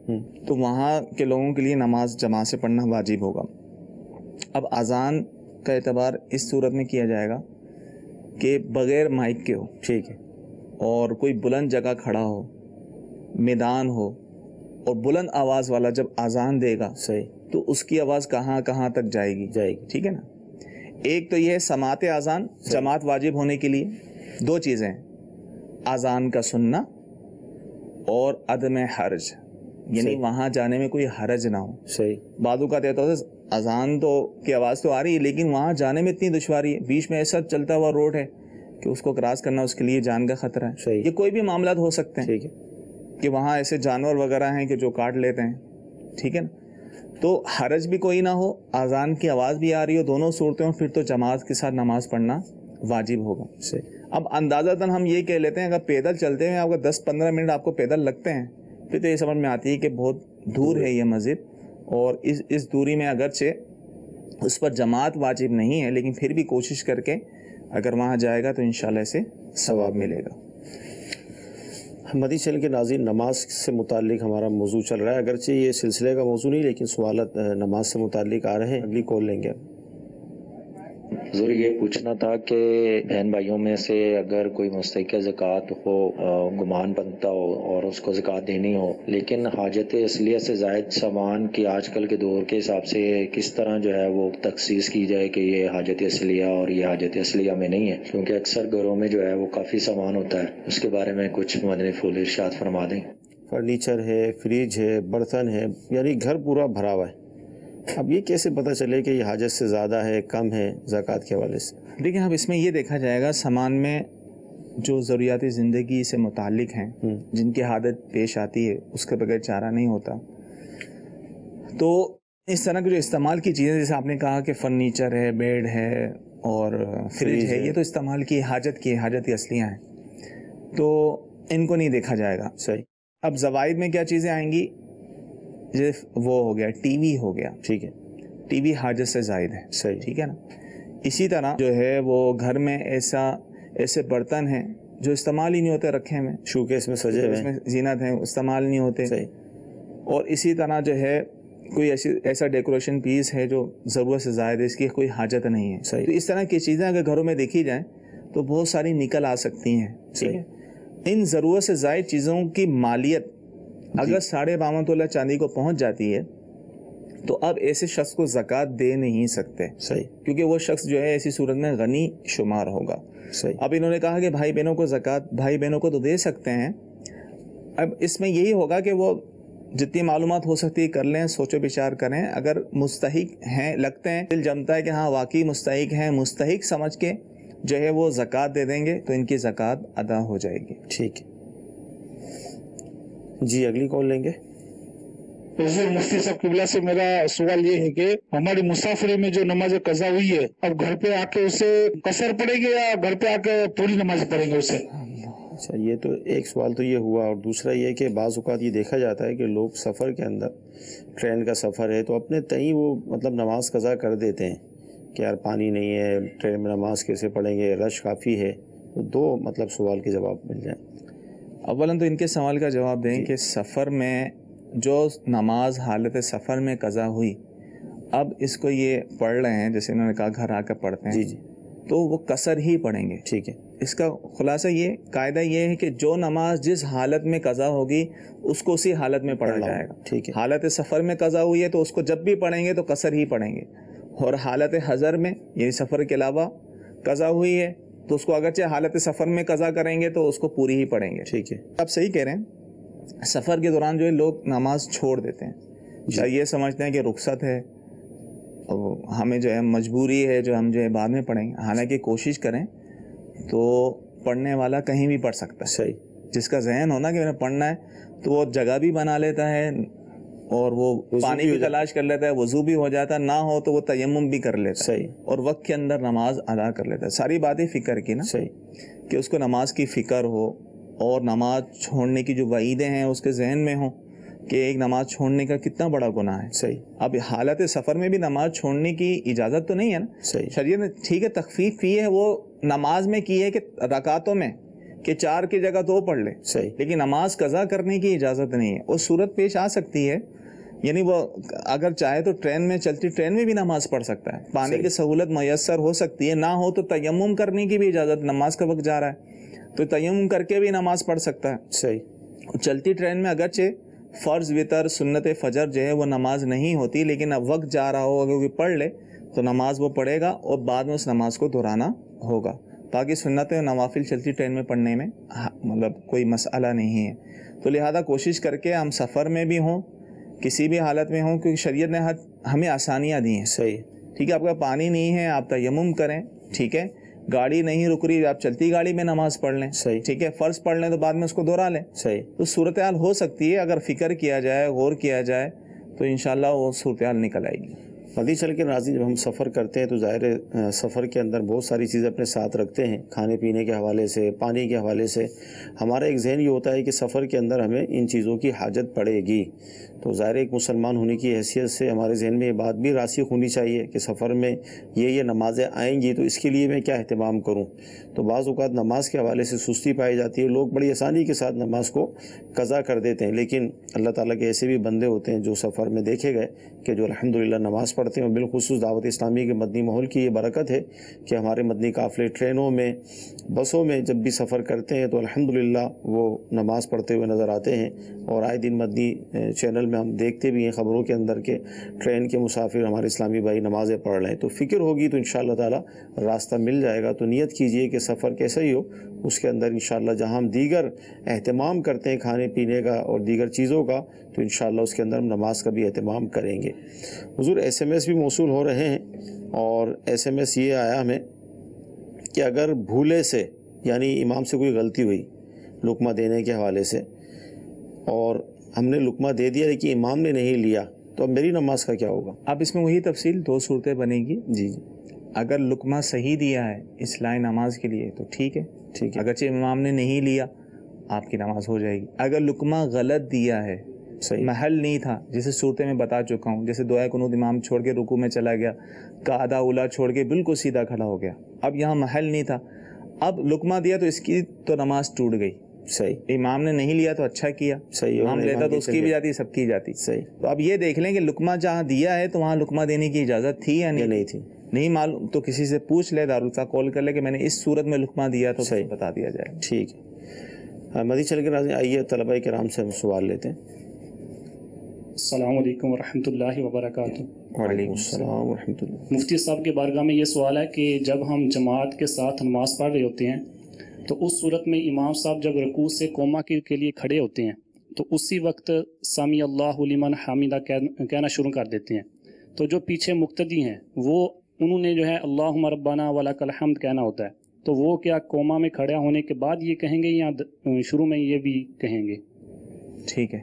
تو وہاں کے لوگوں کے لیے نماز جماعت سے پڑھنا واجب ہوگا۔ اب اذان کا اعتبار اس صورت میں کیا جائے گا کہ بغیر مائک کے ہو، ٹھیک ہے، اور کوئی بلند جگہ کھڑا ہو، میدان ہو، اور بلند آواز والا جب اذان دے گا صحیح، تو اس کی آواز کہاں کہاں تک جائے گی، ٹھیک ہے نا۔ ایک تو یہ ہے سماعت اذان، جماعت واجب ہونے کے لیے دو چیزیں ہیں، اذان کا سننا اور عدم حرج، یعنی وہاں جانے میں کوئی حرج نہ ہو۔ صحیح، بعضوں کا کہتا ہے اذان تو کی آواز تو آ رہی ہے لیکن وہاں جانے میں اتنی دشواری ہے، بیچ میں ایسا چلتا ہوا روڈ ہے کہ اس کو کراس کرنا اس کے لیے جان کا خطرہ ہے۔ صحیح، یہ کوئی بھی معاملات ہو سکتے ہیں، ٹھیک ہے، کہ وہاں ایسے جانور وغیرہ ہیں کہ جو کاٹ لیتے ہیں، ٹھیک ہے نا، تو حرج بھی کوئی نہ ہو، اذان کی آواز بھی آ رہی ہو، دونوں صورتوں پھر تو جماعت کے ساتھ نماز پڑھنا واجب ہوگا۔ اب اندازتاً ہم یہ کہہ لیتے ہیں اگر پیدل چلتے ہیں آپ کو 10-15 منٹ آپ کو پیدل لگتے ہیں، پھر تو یہ سمجھ میں آتی ہے کہ بہت دور ہے یہ مسجد، اور اس دوری میں اگرچہ اس پر جماعت واجب نہیں ہے لیکن پھر بھی کوشش کر کے اگر وہاں جائے گا تو انشاءاللہ اسے ثواب ملے گا۔ مدی چینل کے ناظرین، نماز سے متعلق ہمارا موضوع چل رہا ہے، اگرچہ یہ سلسلے کا موضوع نہیں لیکن سوالات نماز سے متعلق آ رہے ہیں، اگلی کال لیں گے۔ حضور یہ پوچھنا تھا کہ بہن بھائیوں میں سے اگر کوئی مستحق زکوٰۃ ہو، گمان بنتا ہو اور اس کو زکوٰۃ دینی ہو، لیکن حاجت اصلیہ سے زائد سامان کی آج کل کے دور کے حساب سے کس طرح جو ہے وہ تخصیص کی جائے کہ یہ حاجت اصلیہ اور یہ حاجت اصلیہ میں نہیں ہے، کیونکہ اکثر گھروں میں جو ہے وہ کافی سامان ہوتا ہے، اس کے بارے میں کچھ مدنی پھول ارشاد فرما دیں۔ فرنیچر ہے، فریج ہے، برتن ہے، یعنی گھر پورا بھرا ہوا ہے، اب یہ کیسے پتہ چلے کہ یہ حاجت سے زیادہ ہے، کم ہے زکوٰۃ کے حوالے سے؟ دیکھیں اب اس میں یہ دیکھا جائے گا سامان میں جو ضروریات زندگی سے متعلق ہیں، جن کی حاجت پیش آتی ہے، اس کے بغیر چارہ نہیں ہوتا، تو اس طرح کے جو استعمال کی چیزیں جیسے آپ نے کہا کہ فرنیچر ہے، بیڈ ہے اور فریج ہے، یہ تو استعمال کی حاجت اصلیاں ہیں، تو ان کو نہیں دیکھا جائے گا۔ صحیح۔ اب زوائد میں کیا چیزیں آئیں گی؟ وہ ہو گیا ٹی وی ہو گیا، ٹھیک ہے، ٹی وی حاجت سے زائد ہے، صحیح، ٹھیک ہے نا. اسی طرح جو ہے وہ گھر میں ایسے برتن ہیں جو استعمال ہی نہیں ہوتے رکھے ہوئے، شو کیس میں سجے ہوئے اس میں زینت ہیں، استعمال نہیں ہوتے. صحیح، اور اسی طرح جو ہے کوئی ایسا ڈیکوریشن پیس ہے جو ضرورت سے زائد ہے، اس کی کوئی حاجت نہیں ہے. صحیح. تو اس طرح کی چیزیں اگر گھروں میں دیکھی جائیں تو بہت ساری نکل آ سکتی ہیں. ٹھیک ہے، ان ضرورت سے زائد چیزوں کی مالیت اگر 52 تولہ چاندی کو پہنچ جاتی ہے تو اب ایسے شخص کو زکوٰۃ دے نہیں سکتے. صحیح، کیونکہ وہ شخص جو ہے ایسی صورت میں غنی شمار ہوگا. صحیح. اب انہوں نے کہا کہ بھائی بہنوں کو زکوٰۃ بھائی بہنوں کو تو دے سکتے ہیں. اب اس میں یہی ہوگا کہ وہ جتنی معلومات ہو سکتی ہے کر لیں، سوچو بچار کریں. اگر مستحق ہیں، لگتے ہیں، دل جمتا ہے کہ ہاں واقعی مستحق ہیں، مستحق سمجھ کے جو ہے وہ زکوٰۃ دے دیں گے تو ان کی زکوٰۃ ادا ہو جائے گی. ٹھیک ہے جی، اگلی کال لیں گے. حضور مفتی صاحب قبلہ سے میرا سوال یہ ہے کہ ہماری مسافری میں جو نماز قضا ہوئی ہے، اب گھر پہ آ کے اسے قصر پڑے گی یا گھر پہ آ کے پوری نماز پڑھیں گے اسے؟ اچھا، یہ تو ایک سوال تو یہ ہوا، اور دوسرا یہ کہ بعض اوقات یہ دیکھا جاتا ہے کہ لوگ سفر کے اندر، ٹرین کا سفر ہے تو اپنے تئیں وہ مطلب نماز قضا کر دیتے ہیں کہ یار پانی نہیں ہے، ٹرین میں نماز کیسے پڑھیں گے، رش کافی ہے. تو دو مطلب سوال کے جواب مل جائیں. اولاً تو ان کے سوال کا جواب دیں کہ سفر میں جو نماز حالت سفر میں قضا ہوئی، اب اس کو یہ پڑھ رہے ہیں جیسے انہوں نے کہا گھر آ کر پڑھتے ہیں، جی جی، تو وہ قصر ہی پڑھیں گے. ٹھیک ہے. اس کا خلاصہ یہ قاعدہ یہ ہے کہ جو نماز جس حالت میں قضا ہوگی اس کو اسی حالت میں پڑھا جائے گا. ٹھیک ہے. حالت سفر میں قضا ہوئی ہے تو اس کو جب بھی پڑھیں گے تو قصر ہی پڑھیں گے، اور حالت حضر میں یعنی سفر کے علاوہ قضا ہوئی ہے تو اس کو اگرچہ حالت سفر میں قضا کریں گے تو اس کو پوری ہی پڑھیں گے. ٹھیک ہے. آپ صحیح کہہ رہے ہیں. سفر کے دوران جو ہے لوگ نماز چھوڑ دیتے ہیں، چاہے یہ سمجھتے ہیں کہ رخصت ہے، ہمیں جو ہے مجبوری ہے جو ہم جو ہے بعد میں پڑھیں گے. حالانکہ کوشش کریں تو پڑھنے والا کہیں بھی پڑھ سکتا ہے. صحیح. جس کا ذہن ہونا کہ میں نے پڑھنا ہے تو وہ جگہ بھی بنا لیتا ہے اور وہ پانی بھی تلاش کر لیتا ہے، وضو بھی ہو جاتا ہے، نہ ہو تو وہ تیمم بھی کر لیتا ہے. صحیح. اور وقت کے اندر نماز ادا کر لیتا ہے. ساری باتیں فکر کی نا. صحیح. کہ اس کو نماز کی فکر ہو اور نماز چھوڑنے کی جو وعیدیں ہیں اس کے ذہن میں ہوں کہ ایک نماز چھوڑنے کا کتنا بڑا گناہ ہے. صحیح. اب حالت سفر میں بھی نماز چھوڑنے کی اجازت تو نہیں ہے نا. صحیح. شریعت نے ٹھیک ہے تخفیف کی ہے، وہ نماز میں کی ہے کہ رکعتوں میں کہ 4 کی جگہ 2 پڑھ لے. صحیح. لیکن نماز قضا کرنے کی اجازت نہیں ہے. اور صورت پیش آ سکتی ہے، یعنی وہ اگر چاہے تو ٹرین میں چلتی ٹرین میں بھی نماز پڑھ سکتا ہے. پانی کی سہولت میسر ہو سکتی ہے، نہ ہو تو تیمم کرنے کی بھی اجازت. نماز کا وقت جا رہا ہے تو تیمم کر کے بھی نماز پڑھ سکتا ہے. صحیح. چلتی ٹرین میں اگرچہ فرض وتر سنت فجر جو ہے وہ نماز نہیں ہوتی، لیکن اب وقت جا رہا ہو اگر وہ پڑھ لے تو نماز وہ پڑھے گا اور بعد میں اس نماز کو دہرانا ہوگا. باقی سنت و نوافل چلتی ٹرین میں پڑھنے میں مطلب کوئی مسئلہ نہیں ہے. تو لہذا کوشش کر کے ہم سفر میں بھی ہوں، کسی بھی حالت میں ہوں، کیونکہ شریعت نے ہمیں آسانیاں دی ہیں. صحیح. ٹھیک ہے، آپ کا پانی نہیں ہے آپ تیمم کریں، ٹھیک ہے، گاڑی نہیں رک رہی آپ چلتی گاڑی میں نماز پڑھ لیں. صحیح. ٹھیک ہے، فرض پڑھ لیں تو بعد میں اس کو دہرا لیں. صحیح. تو صورتحال ہو سکتی ہے اگر فکر کیا جائے، غور کیا جائے تو انشاءاللہ وہ صورتحال نکل آئے گی. مدی چل کے ناظرین، جب ہم سفر کرتے ہیں تو ظاہر سفر کے اندر بہت ساری چیزیں اپنے ساتھ رکھتے ہیں، کھانے پینے کے حوالے سے، پانی کے حوالے سے. ہمارا ایک ذہن یہ ہوتا ہے کہ سفر کے اندر ہمیں ان چیزوں کی حاجت پڑے گی. تو ظاہر ایک مسلمان ہونے کی حیثیت سے ہمارے ذہن میں یہ بات بھی راسخ ہونی چاہیے کہ سفر میں یہ نمازیں آئیں گی تو اس کے لیے میں کیا اہتمام کروں. تو بعض اوقات نماز کے حوالے سے سستی پائی جاتی ہے، لوگ بڑی آسانی کے ساتھ نماز کو قضا کر دیتے ہیں. لیکن اللہ تعالیٰ کے ایسے بھی بندے ہوتے ہیں جو سفر میں دیکھے گئے کہ جو الحمدللہ نماز پڑھتے ہیں. اور بالخصوص دعوت اسلامی کے مدنی ماحول کی یہ برکت ہے کہ ہمارے مدنی قافلے ٹرینوں میں، بسوں میں جب بھی سفر کرتے ہیں تو الحمدللہ وہ نماز پڑھتے ہوئے نظر آتے ہیں. اور آئے دن مدنی چینل میں ہم دیکھتے بھی ہیں خبروں کے اندر کہ ٹرین کے مسافر ہمارے اسلامی بھائی نمازیں پڑھ رہے ہیں. تو فکر ہوگی تو انشاءاللہ تعالیٰ راستہ مل جائے گا. تو نیت کیجئے کہ سفر کیسا ہی ہو اس کے اندر انشاءاللہ جہاں ہم دیگر اہتمام کرتے ہیں کھانے پینے کا اور دیگر چیزوں کا، تو انشاءاللہ اس کے اندر ہم نماز کا بھی اہتمام کریں گے. حضور SMS بھی موصول ہو رہے ہیں، اور SMS یہ آیا ہمیں کہ اگر بھولے سے یعنی امام سے کوئی غلطی ہوئی لقمہ دینے کے حوالے سے، اور ہم نے لقمہ دے دیا لیکن امام نے نہیں لیا، تو اب میری نماز کا کیا ہوگا؟ اب اس میں وہی تفصیل 2 صورتیں بنے گی. جی. اگر لقمہ صحیح دیا ہے اصلاح نماز کے لیے تو ٹھیک ہے، ٹھیک ہے. اگرچہ امام نے نہیں لیا آپ کی نماز ہو جائے گی. اگر لقمہ غلط دیا ہے محل نہیں تھا، جیسے صورتیں میں بتا چکا ہوں، جیسے دعائے قنوت امام چھوڑ کے رکوع میں چلا گیا، قعدہ اولا چھوڑ کے بالکل سیدھا کھڑا ہو گیا، اب یہاں محل نہیں تھا، اب لقمہ دیا تو اس کی تو نماز ٹوٹ گئی. صحیح. امام نے نہیں لیا تو اچھا کیا، صحیح. امام لیتا تو اس کی بھی جاتی، سب کی جاتی. صحیح. تو اب یہ دیکھ لیں کہ لقمہ جہاں دیا ہے تو وہاں لقمہ دینے کی اجازت تھی یا نہیں تھی. نہیں معلوم تو کسی سے پوچھ لے، دارالفتا کال کر لے کہ میں نے اس صورت میں لقمہ دیا تو صحیح بتا دیا جائے. ٹھیک ہے. مزید چل کے ناظرین آئیے طلبہ کرام سے ہم سوال لیتے ہیں. السلام علیکم ورحمۃ اللہ وبرکاتہ. وعلیکم السلام ورحمۃ اللہ. مفتی صاحب کے بارگاہ میں یہ سوال ہے کہ جب ہم جماعت کے ساتھ نماز پڑھ رہے ہوتے ہیں تو اس صورت میں امام صاحب جب رکوع سے قوما کے لیے کھڑے ہوتے ہیں تو اسی وقت سمی اللہ لمن حمیدہ کہنا شروع کر دیتے ہیں، تو جو پیچھے مقتدی ہیں وہ انہوں نے جو ہے اللہم ربنا ولک الحمد کہنا ہوتا ہے، تو وہ کیا قوما میں کھڑا ہونے کے بعد یہ کہیں گے یا شروع میں یہ بھی کہیں گے؟ ٹھیک ہے.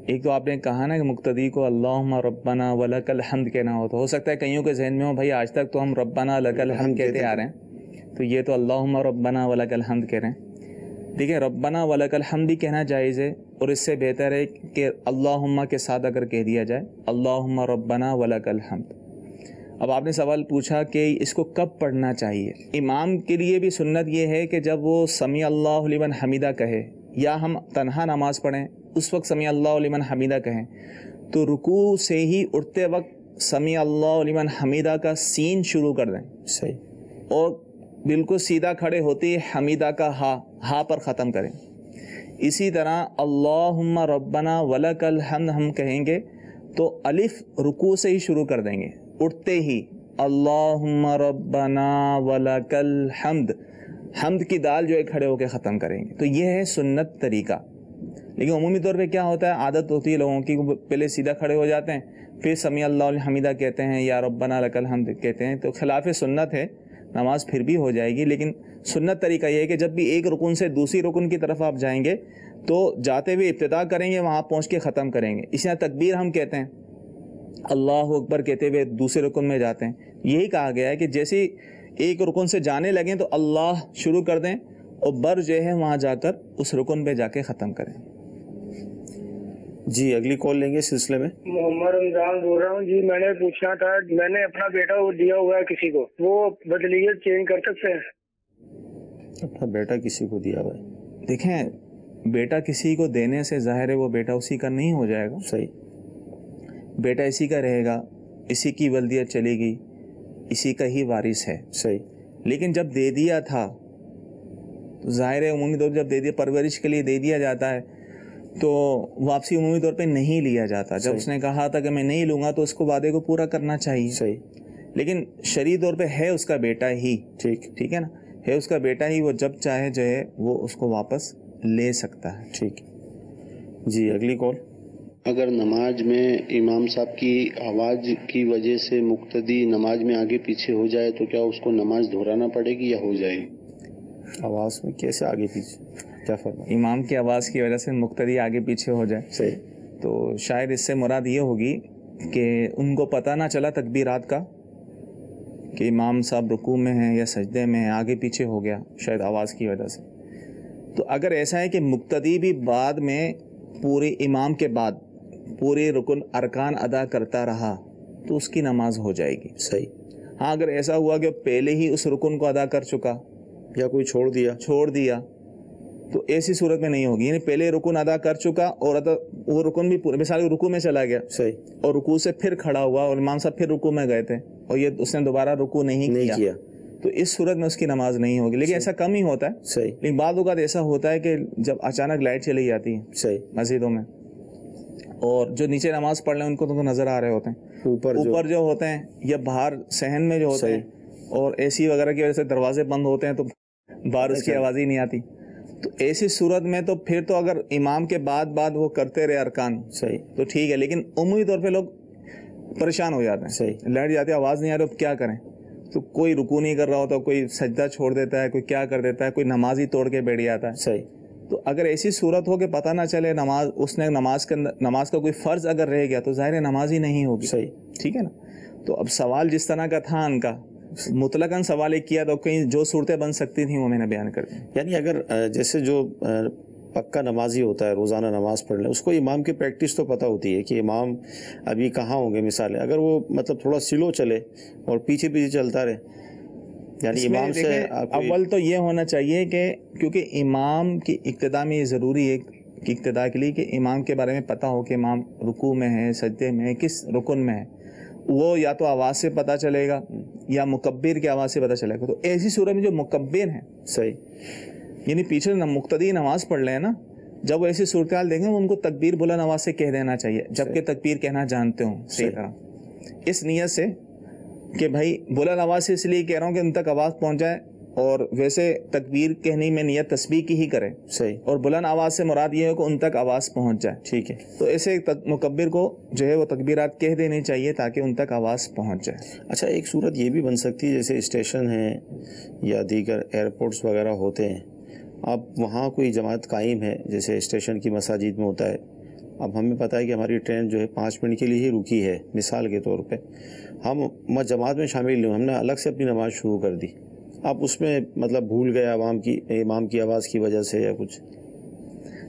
ایک تو آپ نے کہا نا کہ مقتدی کو اللہم ربنا ولک الحمد کہنا ہوتا، ہو سکتا ہے کئیوں کے ذہن میں ہو بھائی آج تک تو ہم ربنا لک الحمد کہتے آ رہے ہیں، تو یہ تو اللہم ربنا ولک الحمد کہہ رہے ہیں. دیکھیں ربنا ولک الحمد بھی کہنا جائز ہے، اور اس سے بہتر ہے کہ اللہم کے ساتھ اگر کہہ دیا جائے اللہم ربنا ولک الحمد. اب آپ نے سوال پوچھا کہ اس کو کب پڑھنا چاہیے. امام کے لیے بھی سنت یہ ہے کہ جب وہ سمی اللہ لمن حمیدہ کہے، یا ہم تنہا نماز پڑھیں اس وقت سمی اللہ لمن حمیدہ کہیں، تو رکوع سے ہی اٹھتے وقت سمی اللہ لمن حمیدہ کا سین شروع کر دیں. صحیح. اور بالکل سیدھا کھڑے ہوتی حمیدہ کا ہا پر ختم کریں. اسی طرح اللہم ربنا ولک الحمد ہم کہیں گے تو الف رکوع سے ہی شروع کر دیں گے، اٹھتے ہی اللہم ربنا ولک الحمد، حمد کی دال جو ہے کھڑے ہو کے ختم کریں گے. تو یہ ہے سنت طریقہ. لیکن عمومی طور پہ کیا ہوتا ہے، عادت ہوتی ہے لوگوں کی، پہلے سیدھا کھڑے ہو جاتے ہیں پھر سمی اللہ الحمیدہ کہتے ہیں یا ربنا لک الحمد کہتے ہیں، تو خلاف سنت ہے. نماز پھر بھی ہو جائے گی، لیکن سنت طریقہ یہ ہے کہ جب بھی ایک رکن سے دوسری رکن کی طرف آپ جائیں گے تو جاتے ہوئے ابتدا کریں گے، وہاں پہنچ کے ختم کریں گے. اسی طرح تکبیر ہم کہتے ہیں، اللہ اکبر کہتے ہوئے دوسرے رکن میں جاتے ہیں. یہی کہا گیا ہے کہ جیسے ایک رکن سے جانے لگیں تو اللہ شروع کر دیں اور بر جو ہے وہاں جا کر اس رکن پہ جا کے ختم کریں. جی اگلی کال لیں گے سلسلے میں. محمد رمضان بول رہا ہوں جی. میں نے پوچھنا تھا، میں نے اپنا بیٹا وہ دیا ہوا ہے کسی کو، وہ بدلیت چینج کر سکتے ہیں؟ اپنا بیٹا کسی کو دیا ہوا ہے؟ دیکھیں بیٹا کسی کو دینے سے ظاہر ہے وہ بیٹا اسی کا نہیں ہو جائے گا. صحیح. بیٹا اسی کا رہے گا، اسی کی ولدیت چلے گی، اسی کا ہی وارث ہے. صحیح. لیکن جب دے دیا تھا تو ظاہر ہے عمومی طور پہ جب دے دیا پرورش کے لیے دے دیا جاتا ہے تو واپسی عمومی طور پہ نہیں لیا جاتا. جب اس نے کہا تھا کہ میں نہیں لوں گا تو اس کو وعدے کو پورا کرنا چاہیے. صحیح. لیکن شرعی طور پہ ہے اس کا بیٹا ہی. ٹھیک ہے نا، ہے اس کا بیٹا ہی، وہ جب چاہے جو ہے وہ اس کو واپس لے سکتا ہے. ٹھیک. جی اگلی کال. اگر نماز میں امام صاحب کی آواز کی وجہ سے مقتدی نماز میں آگے پیچھے ہو جائے تو کیا اس کو نماز دہرانا پڑے گی یا ہو جائے؟ آواز میں کیسے آگے پیچھے؟ کیا فرما؟ امام کی آواز کی وجہ سے مقتدی آگے پیچھے ہو جائے. صحیح. تو شاید اس سے مراد یہ ہوگی کہ ان کو پتہ نہ چلا تکبیرات کا کہ امام صاحب رکوع میں ہیں یا سجدے میں ہیں، آگے پیچھے ہو گیا شاید آواز کی وجہ سے. تو اگر ایسا ہے کہ مقتدی بھی بعد میں پورے امام کے بعد پورے رکن ارکان ادا کرتا رہا تو اس کی نماز ہو جائے گی. صحیح. ہاں اگر ایسا ہوا کہ پہلے ہی اس رکن کو ادا کر چکا یا کوئی چھوڑ دیا تو ایسی صورت میں نہیں ہوگی. یعنی پہلے رکن ادا کر چکا اور وہ رکن بھی پورے، مثال رکوع میں چلا گیا. صحیح. اور رکوع سے پھر کھڑا ہوا اور امام صاحب پھر رکوع میں گئے تھے اور یہ اس نے دوبارہ رکوع نہیں کیا تو اس صورت میں اس کی نماز نہیں ہوگی. لیکن ایسا کم ہی ہوتا ہے. صحیح. لیکن بعض اوقات ایسا ہوتا ہے کہ جب اچانک لائٹ چلی جاتی ہے صحیح مسجدوں میں اور جو نیچے نماز پڑھ لیں ان کو تو نظر آ رہے ہوتے ہیں، اوپر جو ہوتے ہیں یا باہر صحن میں جو ہوتے ہیں اور اے سی وغیرہ کی وجہ سے دروازے بند ہوتے ہیں تو باہر اس کی آواز ہی نہیں آتی. تو ایسی صورت میں تو پھر تو اگر امام کے بعد وہ کرتے رہے ارکان صحیح تو ٹھیک ہے. لیکن عمومی طور پہ لوگ پریشان ہو جاتے ہیں. صحیح. لائٹ جاتی ہے آواز نہیں آ رہی، اب کیا کریں؟ تو کوئی رکوع نہیں کر رہا ہوتا، کوئی سجدہ چھوڑ دیتا ہے، کوئی کیا کر دیتا ہے، کوئی نماز ہی توڑ کے بیٹھ جاتا ہے. صحیح. تو اگر ایسی صورت ہو کہ پتہ نہ چلے اس نے نماز کا کوئی فرض اگر رہ گیا تو ظاہر نماز ہی نہیں ہوگی. صحیح. ٹھیک ہے نا. تو اب سوال جس طرح کا تھا ان کا مطلقاً سوال ایک کیا تو کہیں جو صورتیں بن سکتی تھیں وہ میں نے بیان کر دی. یعنی اگر جیسے جو پکا نمازی ہوتا ہے روزانہ نماز پڑھ لے، اس کو امام کی پریکٹس تو پتہ ہوتی ہے کہ امام ابھی کہاں ہوں گے. مثالیں اگر وہ مطلب تھوڑا سلو چلے اور پیچھے پیچھے چلتا رہے، یعنی امام سے اول تو یہ ہونا چاہیے کہ کیونکہ امام کی اقتداء میں یہ ضروری ہے کہ اقتداء کے لیے کہ امام کے بارے میں پتہ ہو کہ امام رکوع میں ہے، سجدے میں ہے، کس رکن میں ہے. وہ یا تو آواز سے پتہ چلے گا یا مکبر کی آواز سے پتہ چلے گا. تو ایسی صورت میں جو مکبر ہیں، صحیح، یعنی پیچھے مقتدی نماز پڑھ لیں نا، جب وہ ایسی صورتحال دیکھیں ان کو تکبیر بلند آواز سے کہہ دینا چاہیے، جبکہ تکبیر کہنا جانتے ہوں صحیح طرح، اس نیت سے کہ بھائی بلند آواز سے اس لیے کہہ رہا ہوں کہ ان تک آواز پہنچ جائے، اور ویسے تکبیر کہنے میں نیت تسبیح کی ہی کرے صحیح، اور بلند آواز سے مراد یہ ہے کہ ان تک آواز پہنچ جائے. ٹھیک ہے. تو ایسے مکبر کو جو ہے وہ تکبیرات کہہ دینی چاہیے تاکہ ان تک آواز پہنچ جائے. اچھا، ایک صورت یہ بھی بن سکتی ہے جیسے اسٹیشن ہیں یا دیگر ایئرپورٹس وغیرہ ہوتے ہیں، اب وہاں کوئی جماعت قائم ہے جیسے اسٹیشن کی مساجد میں ہوتا ہے. اب ہمیں پتہ ہے کہ ہماری ٹرین جو ہے 5 منٹ کے لیے ہی رکی ہے مثال کے طور پہ، ہم جماعت میں شامل نہیں، ہم نے الگ سے اپنی نماز شروع کر دی. اب اس میں مطلب بھول گیا امام کی آواز کی وجہ سے یا کچھ.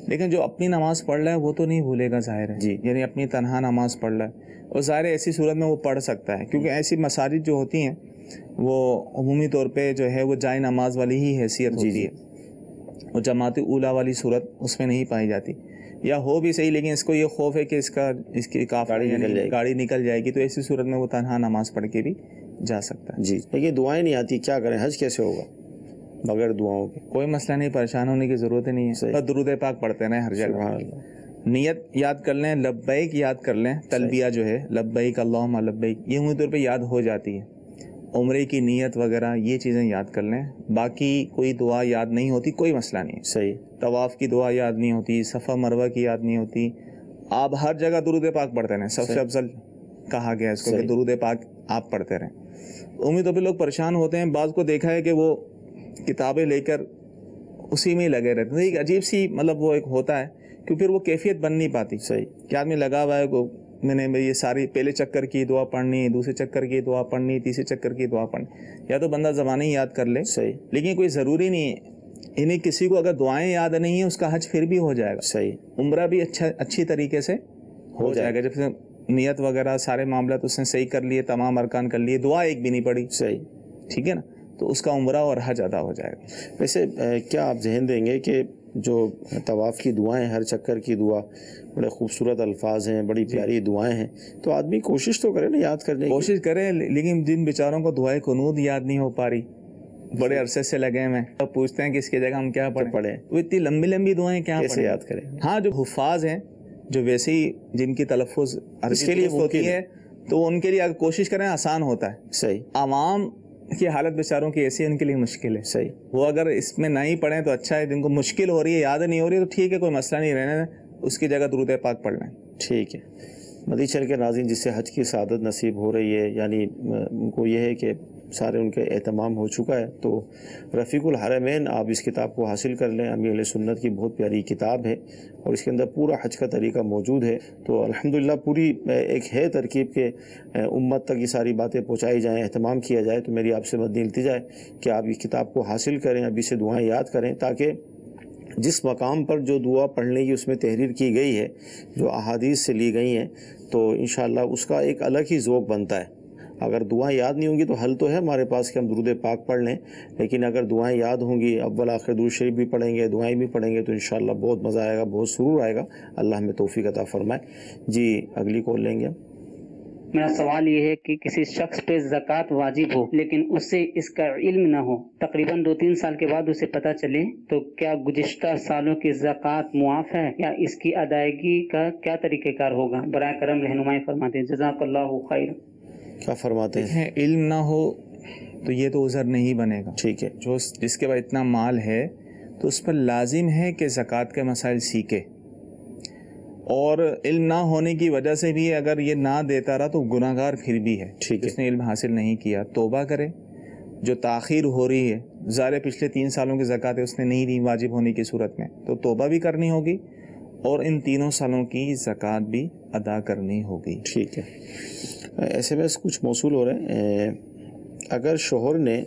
لیکن جو اپنی نماز پڑھ رہا ہے وہ تو نہیں بھولے گا، ظاہر ہے جی، یعنی اپنی تنہا نماز پڑھ رہا ہے، اور ظاہر ہے ایسی صورت میں وہ پڑھ سکتا ہے، کیونکہ ایسی مساجد جو ہوتی ہیں وہ عمومی طور پہ جو ہے وہ جائے نماز والی ہی حیثیت ہوتی ہے، اور جماعت اولیٰ والی صورت اس میں نہیں پائی جاتی. یا ہو بھی صحیح لیکن اس کو یہ خوف ہے کہ اس کی گاڑی نکل جائے گی، تو ایسی صورت میں وہ تنہا نماز پڑھ کے بھی جا سکتا ہے. جی، لیکن دعائیں نہیں آتی، کیا کریں؟ حج کیسے ہوگا بغیر دعاؤں کے؟ کوئی مسئلہ نہیں، پریشان ہونے کی ضرورت نہیں ہے، بس درود پاک پڑھتے رہیں ہر جگہ. نیت یاد کر لیں، لبیک یاد کر لیں، تلبیہ جو ہے لبیک اللہم لبیک یہ عمومی طور پہ یاد ہو جاتی ہے. عمرے کی نیت وغیرہ یہ چیزیں یاد کر لیں، باقی کوئی دعا یاد نہیں ہوتی کوئی مسئلہ نہیں. صحیح. طواف کی دعا یاد نہیں ہوتی، صفا مروہ کی یاد نہیں ہوتی، آپ ہر جگہ درود پاک پڑھتے رہیں. سب سے افضل کہا گیا اس کو کہ درود پاک آپ پڑھتے رہیں. عمومی طور پہ لوگ پریشان ہوتے ہیں، بعض کو دیکھا ہے کہ وہ کتابیں لے کر اسی میں ہی لگے رہتے ہیں. ایک عجیب سی مطلب وہ ایک ہوتا ہے کہ پھر وہ کیفیت بن نہیں پاتی. صحیح. کہ آدمی لگا ہوا ہے کو میں نے یہ ساری پہلے چکر کی دعا پڑھنی، دوسرے چکر کی دعا پڑھنی، تیسرے چکر کی دعا پڑھنی، یا تو بندہ زبانیں یاد کر لے. صحیح. لیکن کوئی ضروری نہیں ہے، یعنی کسی کو اگر دعائیں یاد نہیں ہیں اس کا حج پھر بھی ہو جائے گا. صحیح. عمرہ بھی اچھی طریقے سے ہو جائے گا، جب نیت وغیرہ سارے معاملات اس نے صحیح کر لیے، تمام ارکان کر لیے، دعا ایک بھی نہیں پڑی. صحیح. ٹھیک ہے نا، تو اس کا عمرہ اور حج ادا ہو جائے گا. ویسے کیا آپ ذہن دیں گے کہ جو طواف کی دعائیں، ہر چکر کی دعا، بڑے خوبصورت الفاظ ہیں، بڑی پیاری دعائیں ہیں، تو آدمی کوشش تو کرے نا یاد کرنے کی. کوشش کرے، لیکن جن بیچاروں کو دعائیں قنوت یاد نہیں ہو پا رہی، بڑے عرصے سے لگے ہیں، اب پوچھتے ہیں کہ اس کی جگہ ہم کیا پڑھیں، وہ اتنی لمبی لمبی دعائیں کیا کیسے یاد کریں؟ ہاں، جو حفاظ ہیں، جو ویسے ہی جن کی تلفظ اس کے لیے ہوتی ہے، تو ان کے لیے اگر کوشش کریں آسان ہوتا ہے. صحیح. عوام کی حالت بیچاروں کی ایسی ان کے لیے مشکل ہے. صحیح. وہ اگر اس میں نہیں پڑھیں تو اچھا ہے، جن کو مشکل ہو رہی ہے، یاد نہیں ہو رہی ہے، تو ٹھیک ہے، کوئی مسئلہ نہیں، رہنے دیں، اس کی جگہ درود پاک پڑھ لیں. ٹھیک ہے. مدنی چینل کے ناظرین جس سے حج کی سعادت نصیب ہو رہی ہے، یعنی ان کو یہ ہے کہ سارے ان کے اہتمام ہو چکا ہے، تو رفیق الحرمین آپ اس کتاب کو حاصل کر لیں. امیر اہل سنت کی بہت پیاری کتاب ہے اور اس کے اندر پورا حج کا طریقہ موجود ہے. تو الحمدللہ پوری ایک ہے ترکیب کے امت تک یہ ساری باتیں پہنچائی جائیں، اہتمام کیا جائے. تو میری آپ سے مدنی التجا ہے کہ آپ اس کتاب کو حاصل کریں، ابھی سے دعائیں یاد کریں، تاکہ جس مقام پر جو دعا پڑھنے کی اس میں تحریر کی گئی ہے، جو احادیث سے لی گئی ہیں، تو انشاءاللہ اس کا ایک الگ ہی ذوق بنتا ہے. اگر دعائیں یاد نہیں ہوں گی تو حل تو ہے ہمارے پاس کہ ہم درود پاک پڑھ لیں، لیکن اگر دعائیں یاد ہوں گی، اول آخر درود شریف بھی پڑھیں گے، دعائیں بھی پڑھیں گے، تو انشاءاللہ بہت مزہ آئے گا، بہت سرور آئے گا. اللہ ہمیں توفیق عطا فرمائے. جی اگلی کال لیں گے. میرا سوال یہ ہے کہ کسی شخص پہ زکوٰۃ واجب ہو لیکن اس سے اس کا علم نہ ہو، تقریباً 2-3 سال کے بعد اسے پتہ چلے، تو کیا گزشتہ سالوں کی زکوٰۃ معاف ہے یا اس کی ادائیگی کا کیا طریقہ کار ہوگا؟ برائے کرم رہنمائی فرماتے ہیں، جزاک اللہ خیر. کیا فرماتے ہیں؟ علم نہ ہو تو یہ تو عذر نہیں بنے گا. ٹھیک ہے. جس کے بعد اتنا مال ہے تو اس پر لازم ہے کہ زکوٰۃ کے مسائل سیکھے، اور علم نہ ہونے کی وجہ سے بھی اگر یہ نہ دیتا رہا تو گناہ گار پھر بھی ہے. جس نے علم حاصل نہیں کیا توبہ کرے. جو تاخیر ہو رہی ہے، ظاہر پچھلے 3 سالوں کی زکوٰۃ اس نے نہیں دی واجب ہونے کی صورت میں، تو توبہ بھی کرنی ہوگی اور ان 3 سالوں کی زکوٰۃ بھی ادا کرنی ہوگی. ٹھیک ہے. ایسے میں کچھ موصول ہو رہے ہیں. اگر شوہر نے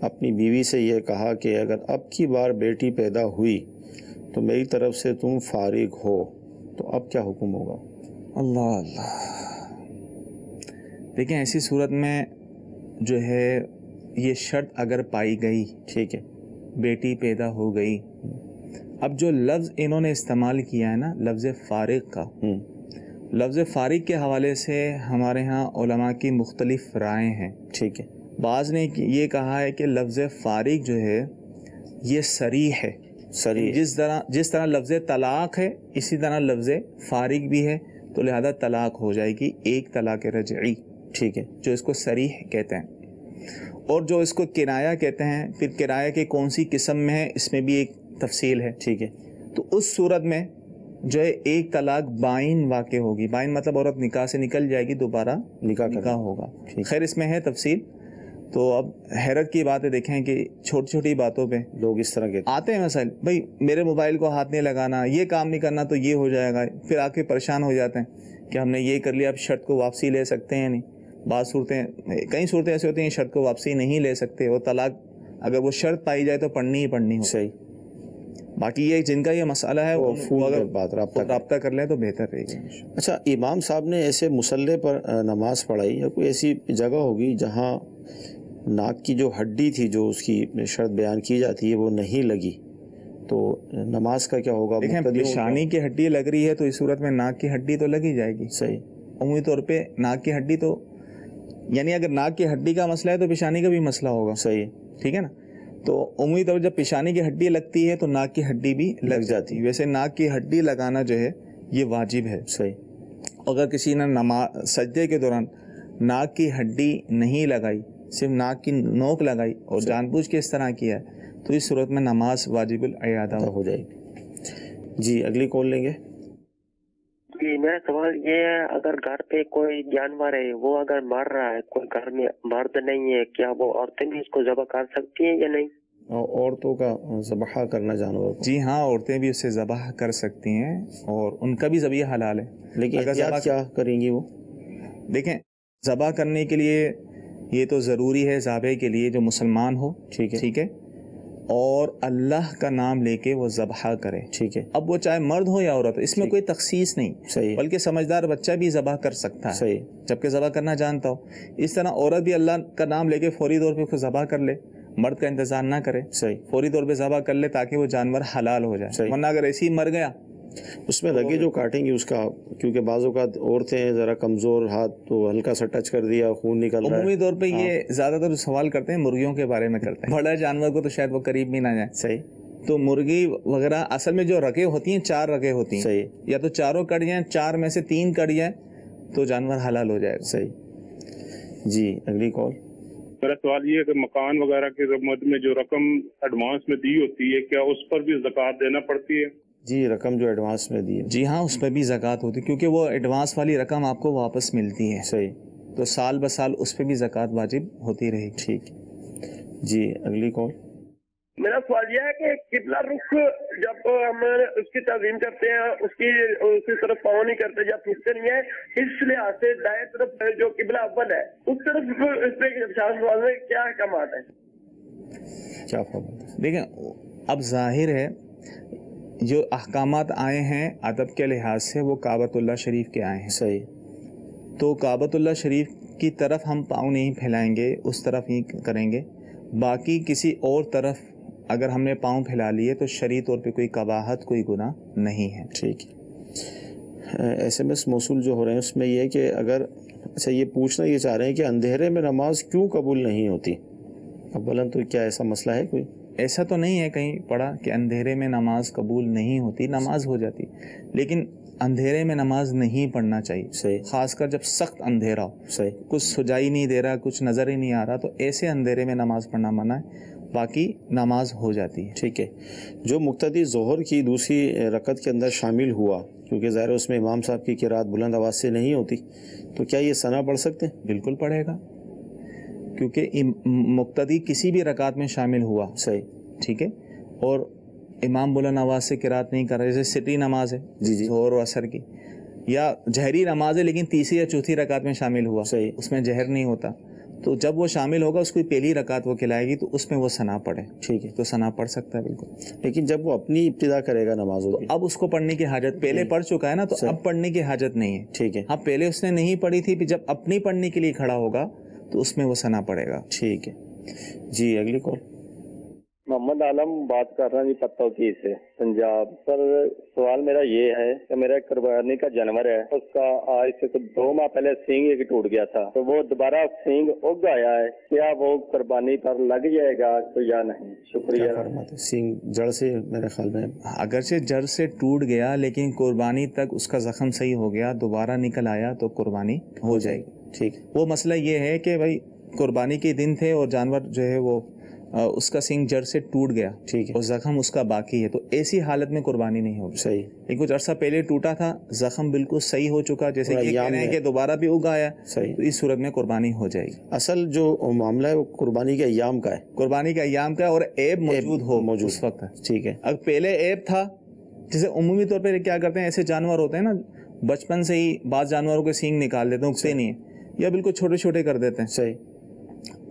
اپنی بیوی سے یہ کہا کہ اگر اب کی بار بیٹی پیدا ہوئی تو میری طرف سے تم فارغ ہو، تو اب کیا حکم ہوگا؟ اللہ اللہ، دیکھیں ایسی صورت میں جو ہے یہ شرط اگر پائی گئی، ٹھیک ہے، بیٹی پیدا ہو گئی، اب جو لفظ انہوں نے استعمال کیا ہے نا لفظ فارغ کا، لفظ فارغ کے حوالے سے ہمارے ہاں علماء کی مختلف رائے ہیں، ٹھیک ہے۔ بعض نے یہ کہا ہے کہ لفظ فارغ جو ہے یہ صریح ہے، صریح، جس طرح لفظ طلاق ہے اسی طرح لفظ فارغ بھی ہے، تو لہذا طلاق ہو جائے گی، ایک طلاق رجعی، ٹھیک ہے، جو اس کو صریح کہتے ہیں۔ اور جو اس کو کنایہ کہتے ہیں، پھر کنایہ کے کون سی قسم میں ہے اس میں بھی ایک تفصیل ہے، ٹھیک ہے۔ تو اس صورت میں جو ہے ایک طلاق بائن واقع ہوگی، بائن مطلب عورت نکاح سے نکل جائے گی، دوبارہ نکاح ہوگا، خیر اس میں ہے تفصیل۔ تو اب حیرت کی بات ہے، دیکھیں کہ چھوٹی چھوٹی باتوں پہ لوگ اس طرح کے آتے ہیں مسائل، بھائی میرے موبائل کو ہاتھ نہیں لگانا، یہ کام نہیں کرنا تو یہ ہو جائے گا، پھر آ کے پریشان ہو جاتے ہیں کہ ہم نے یہ کر لیا، اب شرط کو واپسی لے سکتے ہیں نہیں۔ بعض صورتیں، کئی صورتیں ایسی ہوتی ہیں شرط کو واپسی نہیں لے سکتے، وہ طلاق اگر وہ شرط پائی جائے تو پڑھنی ہی پڑھنی ہو۔ صحیح۔ باقی یہ جن کا یہ مسئلہ ہے وہ اگر رابطہ کر لیں تو بہتر رہے گی۔ اچھا، امام صاحب نے ایسے مصلے پر نماز پڑھائی، یا کوئی ایسی جگہ ہوگی جہاں ناک کی جو ہڈی تھی جو اس کی شرط بیان کی جاتی ہے وہ نہیں لگی، تو نماز کا کیا ہوگا؟ دیکھیں پیشانی کی ہڈی لگ رہی ہے تو اس صورت میں ناک کی ہڈی تو لگی جائے گی۔ صحیح۔ عمومی طور پہ ناک کی ہڈی تو، یعنی اگر ناک کی ہڈی کا مسئلہ ہے تو پیشانی کا بھی مسئلہ ہوگا، صحیح، ٹھیک ہے نا۔ تو عمومی طور پر جب پیشانی کی ہڈی لگتی ہے تو ناک کی ہڈی بھی لگ جاتی ہے۔ ویسے ناک کی ہڈی لگانا جو ہے یہ واجب ہے، صحیح۔ اگر کسی نے سجدے کے دوران ناک کی ہڈی نہیں لگائی، صرف ناک کی نوک لگائی اور جان بوجھ کے اس طرح کیا ہے تو اس صورت میں نماز واجب الاعادہ ہو جائے گی۔ جی اگلی کال لیں گے۔ جی میرا سوال یہ ہے، اگر گھر پہ کوئی جانور ہے وہ اگر مر رہا ہے، کوئی گھر میں مرد نہیں ہے، کیا وہ عورتیں بھی اس کو ذبح کر سکتی ہیں یا نہیں؟ عورتوں کا ذبح کرنا جانور کو؟ جی ہاں، عورتیں بھی اسے ذبح کر سکتی ہیں اور ان کا بھی ذبیحہ حلال ہے، لیکن احتیاط کیا کریں گی وہ؟ دیکھیں ذبح کرنے کے لیے یہ تو ضروری ہے ذابح کے لیے جو مسلمان ہو، ٹھیک ہے، اور اللہ کا نام لے کے وہ ذبح کرے، ٹھیک ہے۔ اب وہ چاہے مرد ہو یا عورت، اس میں کوئی تخصیص نہیں، صحیح، بلکہ سمجھدار بچہ بھی ذبح کر سکتا ہے، صحیح، جبکہ ذبح کرنا جانتا ہو۔ اس طرح عورت بھی اللہ کا نام لے کے فوری طور پہ اس کو ذبح کر لے، مرد کا انتظار نہ کرے، صحیح، فوری طور پہ ذبح کر لے تاکہ وہ جانور حلال ہو جائے، ورنہ اگر ایسے ہی مر گیا اس میں رگے جو کاٹیں گی اس کا، کیونکہ بعض اوقات عورتیں ذرا کمزور ہاتھ تو ہلکا سا ٹچ کر دیا، خون نکل رہا ہے۔ عمومی طور پہ یہ زیادہ تر سوال کرتے ہیں مرغیوں کے بارے میں کرتے ہیں، بڑا جانور کو تو شاید وہ قریب بھی نہ جائے، صحیح۔ تو مرغی وغیرہ اصل میں جو رگیں ہوتی ہیں 4 رگیں ہوتی ہیں، صحیح، یا تو چاروں کٹ جائیں، 4 میں سے 3 کٹ جائیں تو جانور حلال ہو جائے گا۔ صحیح۔ جی اگلی کال۔ میرا سوال یہ ہے کہ مکان وغیرہ کی مد میں جو رقم ایڈوانس میں دی ہوتی ہے کیا اس پر بھی زکوٰۃ دینا پڑتی ہے؟ جی رقم جو ایڈوانس میں دی ہے، جی ہاں اس پہ بھی زکوٰۃ ہوتی ہے، کیونکہ وہ ایڈوانس والی رقم آپ کو واپس ملتی ہے، صحیح، تو سال بسال اس پہ بھی زکوٰۃ واجب ہوتی رہے گی۔ ٹھیک۔ جی اگلی کال۔ میرا سوال یہ ہے کہ قبلہ رخ جب ہم اس کی تعظیم کرتے ہیں، اس کی طرف پاؤں نہیں کرتے یا پوچھتے نہیں ہیں، اس لحاظ سے دائیں طرف جو قبلہ اول ہے اس طرف اس پہ کیا احکامات ہیں؟ کیا فرماتے؟ دیکھیں اب ظاہر ہے جو احکامات آئے ہیں ادب کے لحاظ سے وہ کعبۃ اللہ شریف کے آئے ہیں، صحیح، تو کعبۃ اللہ شریف کی طرف ہم پاؤں نہیں پھیلائیں گے، اس طرف ہی کریں گے، باقی کسی اور طرف اگر ہم نے پاؤں پھیلا لیے تو شرعی طور پہ کوئی قباحت، کوئی گناہ نہیں ہے۔ ٹھیک۔ SMS موصول جو ہو رہے ہیں اس میں یہ ہے کہ اگر اچھا یہ پوچھنا یہ چاہ رہے ہیں کہ اندھیرے میں نماز کیوں قبول نہیں ہوتی؟ اولاً تو کیا ایسا مسئلہ ہے کوئی؟ ایسا تو نہیں ہے کہیں پڑھا کہ اندھیرے میں نماز قبول نہیں ہوتی، نماز ہو جاتی، لیکن اندھیرے میں نماز نہیں پڑھنا چاہیے، صحیح، خاص کر جب سخت اندھیرا ہو، صحیح، کچھ سجائی نہیں دے رہا، کچھ نظر ہی نہیں آ رہا، تو ایسے اندھیرے میں نماز پڑھنا منع ہے، باقی نماز ہو جاتی ہے۔ ٹھیک ہے۔ جو مقتدی ظہر کی دوسری رکعت کے اندر شامل ہوا، کیونکہ ظاہر اس میں امام صاحب کی قرات بلند آواز سے نہیں ہوتی، تو کیا یہ ثنا پڑھ سکتے ہیں؟ بالکل پڑھے گا، کیونکہ مقتدی کسی بھی رکعت میں شامل ہوا، صحیح، ٹھیک ہے، اور امام بلند آواز سے قرات نہیں کر رہا، جیسے سٹی نماز ہے ظہر و عصر کی، یا جہری نماز ہے لیکن تیسری یا چوتھی رکعت میں شامل ہوا، صحیح، اس میں جہر نہیں ہوتا، تو جب وہ شامل ہوگا اس کو پہلی رکعت وہ کھلائے گی تو اس میں وہ ثنا پڑھے. ٹھیک ہے, تو ثنا پڑھ سکتا ہے بالکل. لیکن جب وہ اپنی ابتدا کرے گا نمازوں کی, اب اس کو پڑھنے کی حاجت, پہلے پڑھ چکا ہے نا, تو اب پڑھنے کی حاجت نہیں ہے. ٹھیک ہے, ہاں پہلے اس نے نہیں پڑھی تھی, جب اپنی پڑھنے کے لیے کھڑا ہوگا تو اس میں وہ ثنا پڑے گا. ٹھیک ہے جی. اگلی کال. محمد عالم بات کر رہا ہوں جی پتوکی سے, پنجاب. سر سوال میرا یہ ہے کہ میرا ایک قربانی کا جانور ہے, اس کا آج سے 2 ماہ پہلے سینگ ایک ٹوٹ گیا تھا, تو وہ دوبارہ سینگ اگ آیا ہے, کیا وہ قربانی پر لگ جائے گا تو یا نہیں؟ شکریہ. سینگ جڑ سے میرے خیال میں اگرچہ جڑ سے ٹوٹ گیا لیکن قربانی تک اس کا زخم صحیح ہو گیا, دوبارہ نکل آیا تو قربانی ہو جائے گی. ٹھیک. وہ مسئلہ یہ ہے کہ بھائی قربانی کے دن تھے اور جانور جو ہے وہ اس کا سینگ جڑ سے ٹوٹ گیا, ٹھیک ہے, اور زخم اس کا باقی ہے, تو ایسی حالت میں قربانی نہیں ہوگی. صحیح. لیکن کچھ عرصہ پہلے ٹوٹا تھا, زخم بالکل صحیح ہو چکا, جیسے کہ کہہ رہے ہیں کہ دوبارہ بھی اگ آیا, صحیح, تو اس صورت میں قربانی ہو جائے گی. اصل جو معاملہ ہے وہ قربانی کے ایام کا ہے, قربانی کا ایام کا ہے, اور عیب موجود اس وقت ہے. ٹھیک ہے. اگر پہلے عیب تھا, جیسے عمومی طور پہ کیا کرتے ہیں, ایسے جانور ہوتے ہیں نا, بچپن سے ہی بعض جانوروں کے سینگ نکال دیتے ہیں, اگتے نہیں ہیں, یا بالکل چھوٹے چھوٹے کر دیتے ہیں. صحیح.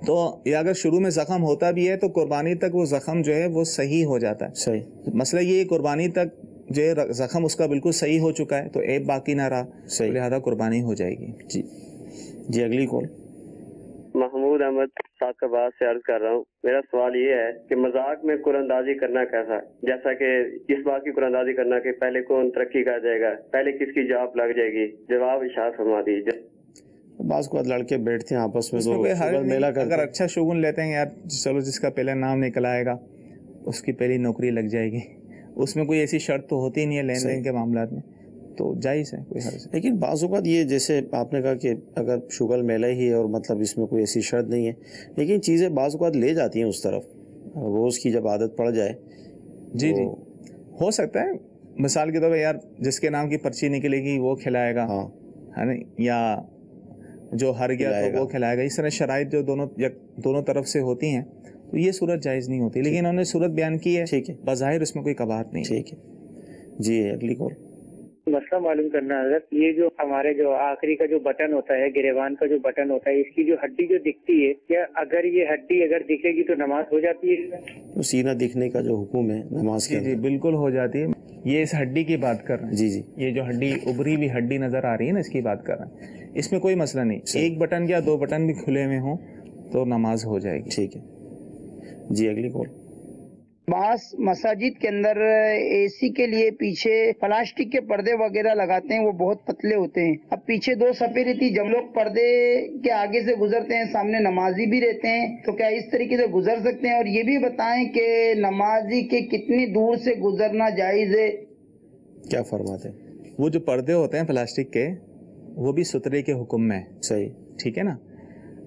تو یا اگر شروع میں زخم ہوتا بھی ہے تو قربانی تک وہ زخم جو ہے وہ صحیح ہو جاتا ہے. صحیح. مسئلہ یہ قربانی تک جو ہے زخم اس کا بالکل صحیح ہو چکا ہے, تو عیب باقی نہ رہا, لہذا قربانی ہو جائے گی. جی جی. اگلی کال. محمود احمد ساقباد سے عرض کر رہا ہوں. میرا سوال یہ ہے کہ مذاق میں قرآن اندازی کرنا کیسا ہے, جیسا کہ اس بات کی قرآن اندازی کرنا کہ پہلے کون ترقی کر جائے گا, پہلے کس کی جاب لگ جائے گی, جواب ارشاد فرما دیجیے. بعض کو لڑکے بیٹھتے ہیں آپس میں, اگر اچھا شگون لیتے ہیں یار, چلو جس کا پہلے نام نکل آئے گا اس کی پہلی نوکری لگ جائے گی, اس میں کوئی ایسی شرط تو ہوتی نہیں ہے لین دین کے معاملات میں, تو جائز ہے, کوئی حرج. لیکن بعض اوقات یہ جیسے آپ نے کہا کہ اگر شگل میلہ ہی ہے اور مطلب اس میں کوئی ایسی شرط نہیں ہے, لیکن چیزیں بعض اوقات لے جاتی ہیں اس طرف, روز کی جب عادت پڑ جائے. جی جی, ہو سکتا ہے. مثال کے طور پہ یار جس کے نام کی پرچی نکلے گی وہ کھلائے گا, ہے نا, یا جو ہر گیا تو وہ کھلائے گا. اس طرح شرائط جو دونوں طرف سے ہوتی ہیں, تو یہ صورت جائز نہیں ہوتی, لیکن انہوں نے صورت بیان کی ہے. ٹھیک ہے, بظاہر اس میں کوئی قباحت نہیں. ٹھیک ہے جی. اگلی کال. مسئلہ معلوم کرنا ہے, یہ جو ہمارے جو آخری کا جو بٹن ہوتا ہے, گریبان کا جو بٹن ہوتا ہے, اس کی جو ہڈی جو دکھتی ہے, کیا اگر یہ ہڈی اگر دکھے گی تو نماز ہو جاتی ہے؟ تو سینہ دکھنے کا جو حکم ہے نماز کے, جی بالکل ہو جاتی ہے. یہ اس ہڈی کی بات کر رہے ہیں. جی جی. یہ جو ہڈی ابری ہوئی ہڈی نظر آ رہی ہے نا, اس کی بات کر رہے ہیں. اس میں کوئی مسئلہ نہیں, ایک بٹن یا 2 بٹن بھی کھلے ہوئے ہوں تو نماز ہو جائے گی. ٹھیک ہے جی. اگلی کال. بعض مساجد کے اندر اے سی کے لیے پیچھے پلاسٹک کے پردے وغیرہ لگاتے ہیں, وہ بہت پتلے ہوتے ہیں. اب پیچھے 2 صفیں رہتی, جب لوگ پردے کے آگے سے گزرتے ہیں, سامنے نمازی بھی رہتے ہیں, تو کیا اس طریقے سے گزر سکتے ہیں؟ اور یہ بھی بتائیں کہ نمازی کے کتنی دور سے گزرنا جائز ہے؟ کیا فرماتے ہیں؟ وہ جو پردے ہوتے ہیں پلاسٹک کے, وہ بھی سترے کے حکم میں. صحیح. ٹھیک ہے نا.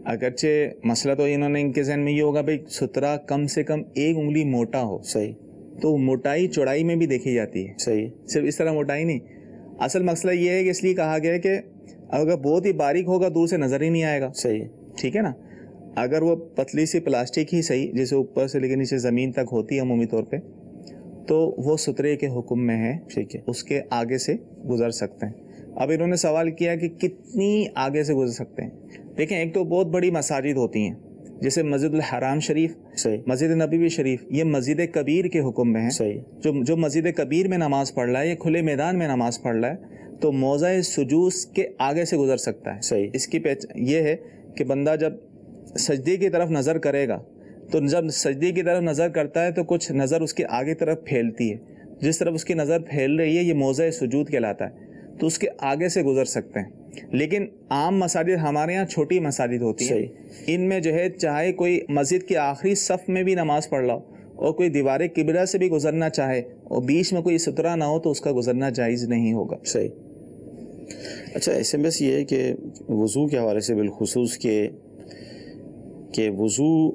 اگرچہ مسئلہ تو انہوں نے ان کے ذہن میں یہ ہوگا بھائی سترہ کم سے کم 1 انگلی موٹا ہو. صحیح. تو موٹائی چوڑائی میں بھی دیکھی جاتی ہے. صحیح. صرف اس طرح موٹائی نہیں. اصل مسئلہ یہ ہے کہ اس لیے کہا گیا ہے کہ اگر بہت ہی باریک ہوگا دور سے نظر ہی نہیں آئے گا. صحیح. ٹھیک ہے نا. اگر وہ پتلی سی پلاسٹک ہی صحیح, جیسے اوپر سے لے کے نیچے زمین تک ہوتی ہے عمومی طور پہ, تو وہ سترے کے حکم میں ہے. ٹھیک ہے. اس کے آگے سے گزر سکتے ہیں. اب انہوں نے سوال کیا کہ کتنی آگے سے گزر سکتے ہیں. دیکھیں, ایک تو بہت بڑی مساجد ہوتی ہیں, جیسے مسجد الحرام شریف, مسجد نبوی شریف, یہ مسجد کبیر کے حکم میں ہے. جو مسجد کبیر میں نماز پڑھ رہا ہے یا کھلے میدان میں نماز پڑھ رہا ہے, تو موضع سجود کے آگے سے گزر سکتا ہے. صحیح. اس کی یہ ہے کہ بندہ جب سجدے کی طرف نظر کرے گا, تو جب سجدے کی طرف نظر کرتا ہے تو کچھ نظر اس کے آگے طرف پھیلتی ہے. جس طرف اس کی نظر پھیل رہی ہے یہ موضع سجود کہلاتا ہے, تو اس کے آگے سے گزر سکتے ہیں. لیکن عام مساجد ہمارے یہاں چھوٹی مساجد ہوتی ہیں, ان میں جو ہے چاہے کوئی مسجد کے آخری صف میں بھی نماز پڑھ رہا ہو اور کوئی دیوار قبلہ سے بھی گزرنا چاہے اور بیچ میں کوئی سترہ نہ ہو, تو اس کا گزرنا جائز نہیں ہوگا. صحیح. اچھا, ایس ایم ایس یہ ہے کہ وضو کے حوالے سے بالخصوص کہ وضو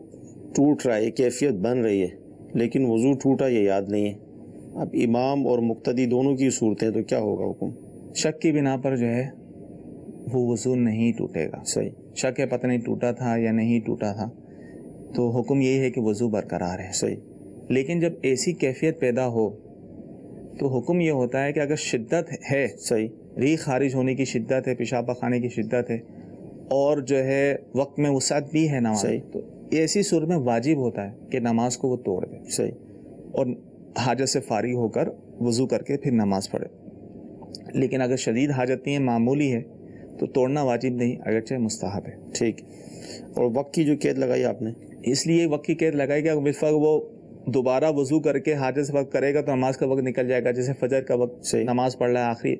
ٹوٹ رہا ہے, کیفیت بن رہی ہے, لیکن وضو ٹوٹا یہ یاد نہیں ہے. اب امام اور مقتدی دونوں کی صورتیں, تو کیا ہوگا حکم؟ شک کی بنا پر جو ہے وہ وضو نہیں ٹوٹے گا. صحیح. شک ہے پتہ نہیں ٹوٹا تھا یا نہیں ٹوٹا تھا, تو حکم یہی ہے کہ وضو برقرار ہے. صحیح. لیکن جب ایسی کیفیت پیدا ہو تو حکم یہ ہوتا ہے کہ اگر شدت ہے, صحیح, ری خارج ہونے کی شدت ہے, پیشاب پخانے کی شدت ہے, اور جو ہے وقت میں وسعت بھی ہے نماز، تو ایسی صورت میں واجب ہوتا ہے کہ نماز کو وہ توڑ دے اور حاجت سے فارغ ہو کر وضو کر کے پھر نماز پڑھے. لیکن اگر شدید حاجت نہیں ہے، معمولی ہے، تو توڑنا واجب نہیں، اگرچہ مستحب ہے. ٹھیک. اور وقت کی جو قید لگائی آپ نے، اس لیے وقت کی قید لگائی کہ اس وقت وہ دوبارہ وضو کر کے حاجت سے وقت کرے گا تو نماز کا وقت نکل جائے گا. جیسے فجر کا وقت نماز پڑھ رہا ہے آخری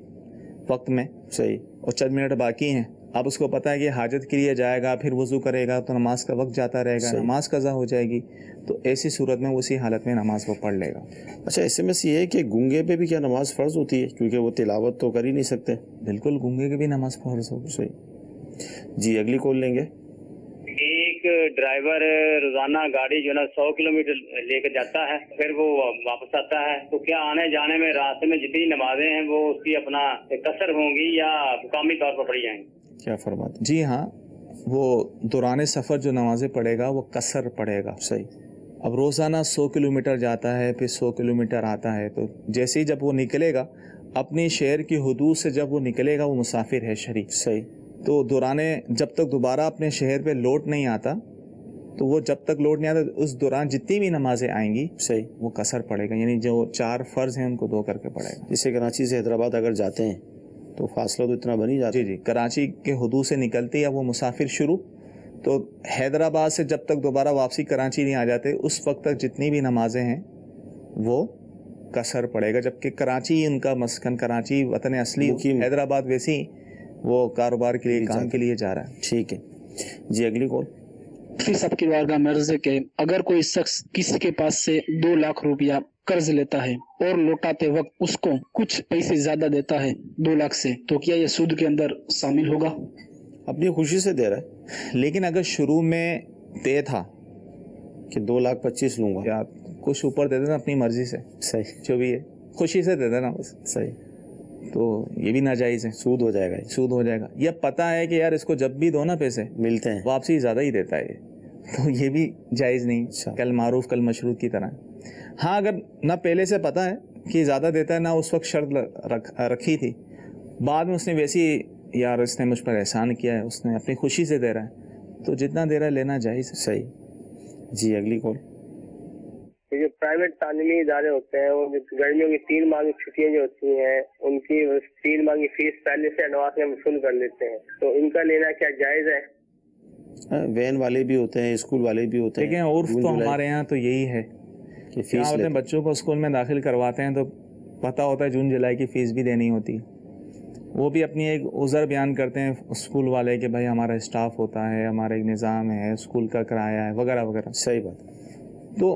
وقت میں اور چند منٹ باقی ہیں، اب اس کو پتہ ہے کہ حاجت کے لیے جائے گا، پھر وضو کرے گا تو نماز کا وقت جاتا رہے گا، نماز قضا ہو جائے گی، تو ایسی صورت میں اسی حالت میں نماز وہ پڑھ لے گا. اچھا، اس میں سے یہ ہے کہ گونگے پہ بھی کیا نماز فرض ہوتی ہے؟ کیونکہ وہ تلاوت تو کر ہی نہیں سکتے. بالکل، گونگے کی بھی نماز فرض ہوگی. صحیح. جی اگلی کال لیں گے. ایک ڈرائیور روزانہ گاڑی جو ہے نا 100 کلومیٹر لے کے جاتا ہے، پھر وہ واپس آتا ہے، تو کیا آنے جانے میں راستے میں جتنی نمازیں ہیں وہ اس کی اپنا قصر ہوں گی یا مقامی طور پر پڑھی جائیں گی؟ کیا فرماتے؟ جی ہاں، وہ دوران سفر جو نمازیں پڑھے گا وہ قصر پڑھے گا. صحیح. اب روزانہ 100 کلومیٹر جاتا ہے، پھر 100 کلومیٹر آتا ہے، تو جیسے ہی جب وہ نکلے گا اپنی شہر کی حدود سے، جب وہ نکلے گا وہ مسافر ہے شریف. صحیح. تو دورانے جب تک دوبارہ اپنے شہر پہ لوٹ نہیں آتا، تو وہ جب تک لوٹ نہیں آتا اس دوران جتنی بھی نمازیں آئیں گی صحیح وہ قصر پڑے گا، یعنی جو 4 فرض ہیں ان کو 2 کر کے پڑے گا. جیسے کراچی سے حیدرآباد اگر جاتے ہیں تو فاصلہ تو اتنا بن ہی جاتا ہے. جی، کراچی کے حدود سے نکلتے یا وہ مسافر شروع، تو حیدرآباد سے جب تک دوبارہ واپسی کراچی نہیں آ جاتے اس وقت تک جتنی بھی نمازیں ہیں وہ قصر پڑے گا. جبکہ کراچی ان کا مسکن، کراچی وطن اصلی، حیدرآباد ویسی وہ کاروبار کے لیے، کام کے لیے جا رہا ہے. ٹھیک ہے. جی اگلی کال. مفتی صاحب کی بارگاہ میں عرض ہے کہ اگر کوئی شخص کسی کے پاس سے 2 لاکھ روپیہ قرض لیتا ہے اور لوٹاتے وقت اس کو کچھ پیسے زیادہ دیتا ہے 2 لاکھ سے، تو کیا یہ سود کے اندر شامل ہوگا؟ اپنی خوشی سے دے رہا ہے، لیکن اگر شروع میں طے تھا کہ 2,25,000 لوں گا، یا کچھ اوپر دے دینا اپنی مرضی سے، صحیح، جو بھی ہے خوشی سے دے دینا بس، صحیح، تو یہ بھی ناجائز ہے، سود ہو جائے گا. سود ہو جائے گا. یہ پتہ ہے کہ یار اس کو جب بھی دو نا پیسے ملتے ہیں، واپسی زیادہ ہی دیتا ہے، تو یہ بھی جائز نہیں. کل معروف کل مشروط کی طرح. ہاں اگر نہ پہلے سے پتہ ہے کہ زیادہ دیتا ہے، نہ اس وقت شرط رکھی تھی، بعد میں اس نے ویسی یار اس نے مجھ پر احسان کیا ہے، اس نے اپنی خوشی سے دے رہا ہے، تو جتنا دے رہا ہے لینا جائز ہے. صحیح. جی اگلی کال. جو پرائیویٹ تعلیمی ادارے ہوتے ہیں، وہ گرمیوں کی 3 ماہ کی چھٹیاں جو ہوتی ہیں ان کی 3 ماہ کی فیس پہلے سے ایڈوانس میں وصول کر لیتے ہیں، تو ان کا لینا کیا جائز ہے؟ وین والے بھی ہوتے ہیں، اسکول والے بھی ہوتے ہیں. لیکن عرف تو ہمارے یہاں تو یہی ہے کہ فیس ہوتے ہیں، بچوں کو اسکول میں داخل کرواتے ہیں تو پتہ ہوتا ہے جون جولائی کی فیس بھی دینی ہوتی ہے. وہ بھی اپنی ایک عذر بیان کرتے ہیں اسکول والے کہ بھائی ہمارا اسٹاف ہوتا ہے، ہمارا ایک نظام ہے، اسکول کا کرایہ ہے، وغیرہ وغیرہ. صحیح بات. تو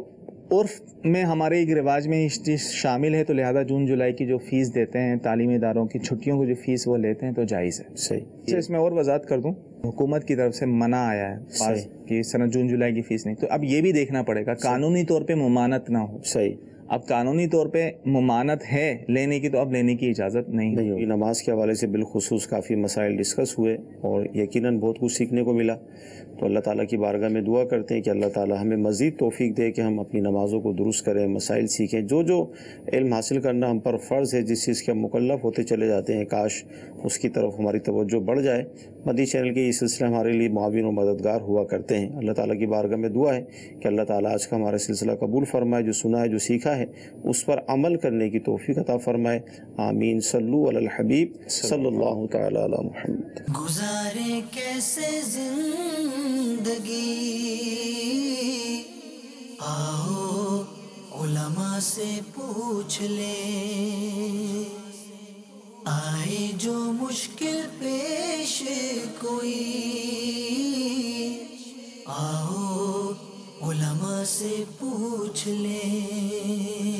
عرف میں ہمارے ایک رواج میں اس چیز شامل ہے، تو لہذا جون جولائی کی جو فیس دیتے ہیں تعلیمی اداروں کی چھٹیوں کو جو فیس وہ لیتے ہیں تو جائز ہے. صحیح. اس میں اور وضاحت کر دوں، حکومت کی طرف سے منع آیا ہے کہ سنہ جون جولائی کی فیس نہیں، تو اب یہ بھی دیکھنا پڑے گا قانونی طور پہ ممانعت نہ ہو. صحیح. اب قانونی طور پہ ممانعت ہے لینے کی، تو اب لینے کی اجازت نہیں ہوگی. نماز کے حوالے سے بالخصوص کافی مسائل ڈسکس ہوئے اور یقیناً بہت کچھ سیکھنے کو ملا. تو اللہ تعالیٰ کی بارگاہ میں دعا کرتے ہیں کہ اللہ تعالیٰ ہمیں مزید توفیق دے کہ ہم اپنی نمازوں کو درست کریں، مسائل سیکھیں. جو علم حاصل کرنا ہم پر فرض ہے، جس چیز کے ہم مکلف ہوتے چلے جاتے ہیں، کاش اس کی طرف ہماری توجہ بڑھ جائے. مدنی چینل کے یہ سلسلہ ہمارے لیے معاون و مددگار ہوا کرتے ہیں. اللہ تعالیٰ کی بارگاہ میں دعا ہے کہ اللہ تعالیٰ آج کا ہمارا سلسلہ قبول فرمائے، جو سنا ہے، جو سیکھا ہے، اس پر عمل کرنے کی توفیق عطا فرمائے. آمین. صلو علی الحبیب صلی اللہ تعالی علی محمد. گزارے کیسے زندگی، آؤ علماء سے پوچھ لیں، آئے جو مشکل پیش کوئی، آؤ علماء سے پوچھ لیں.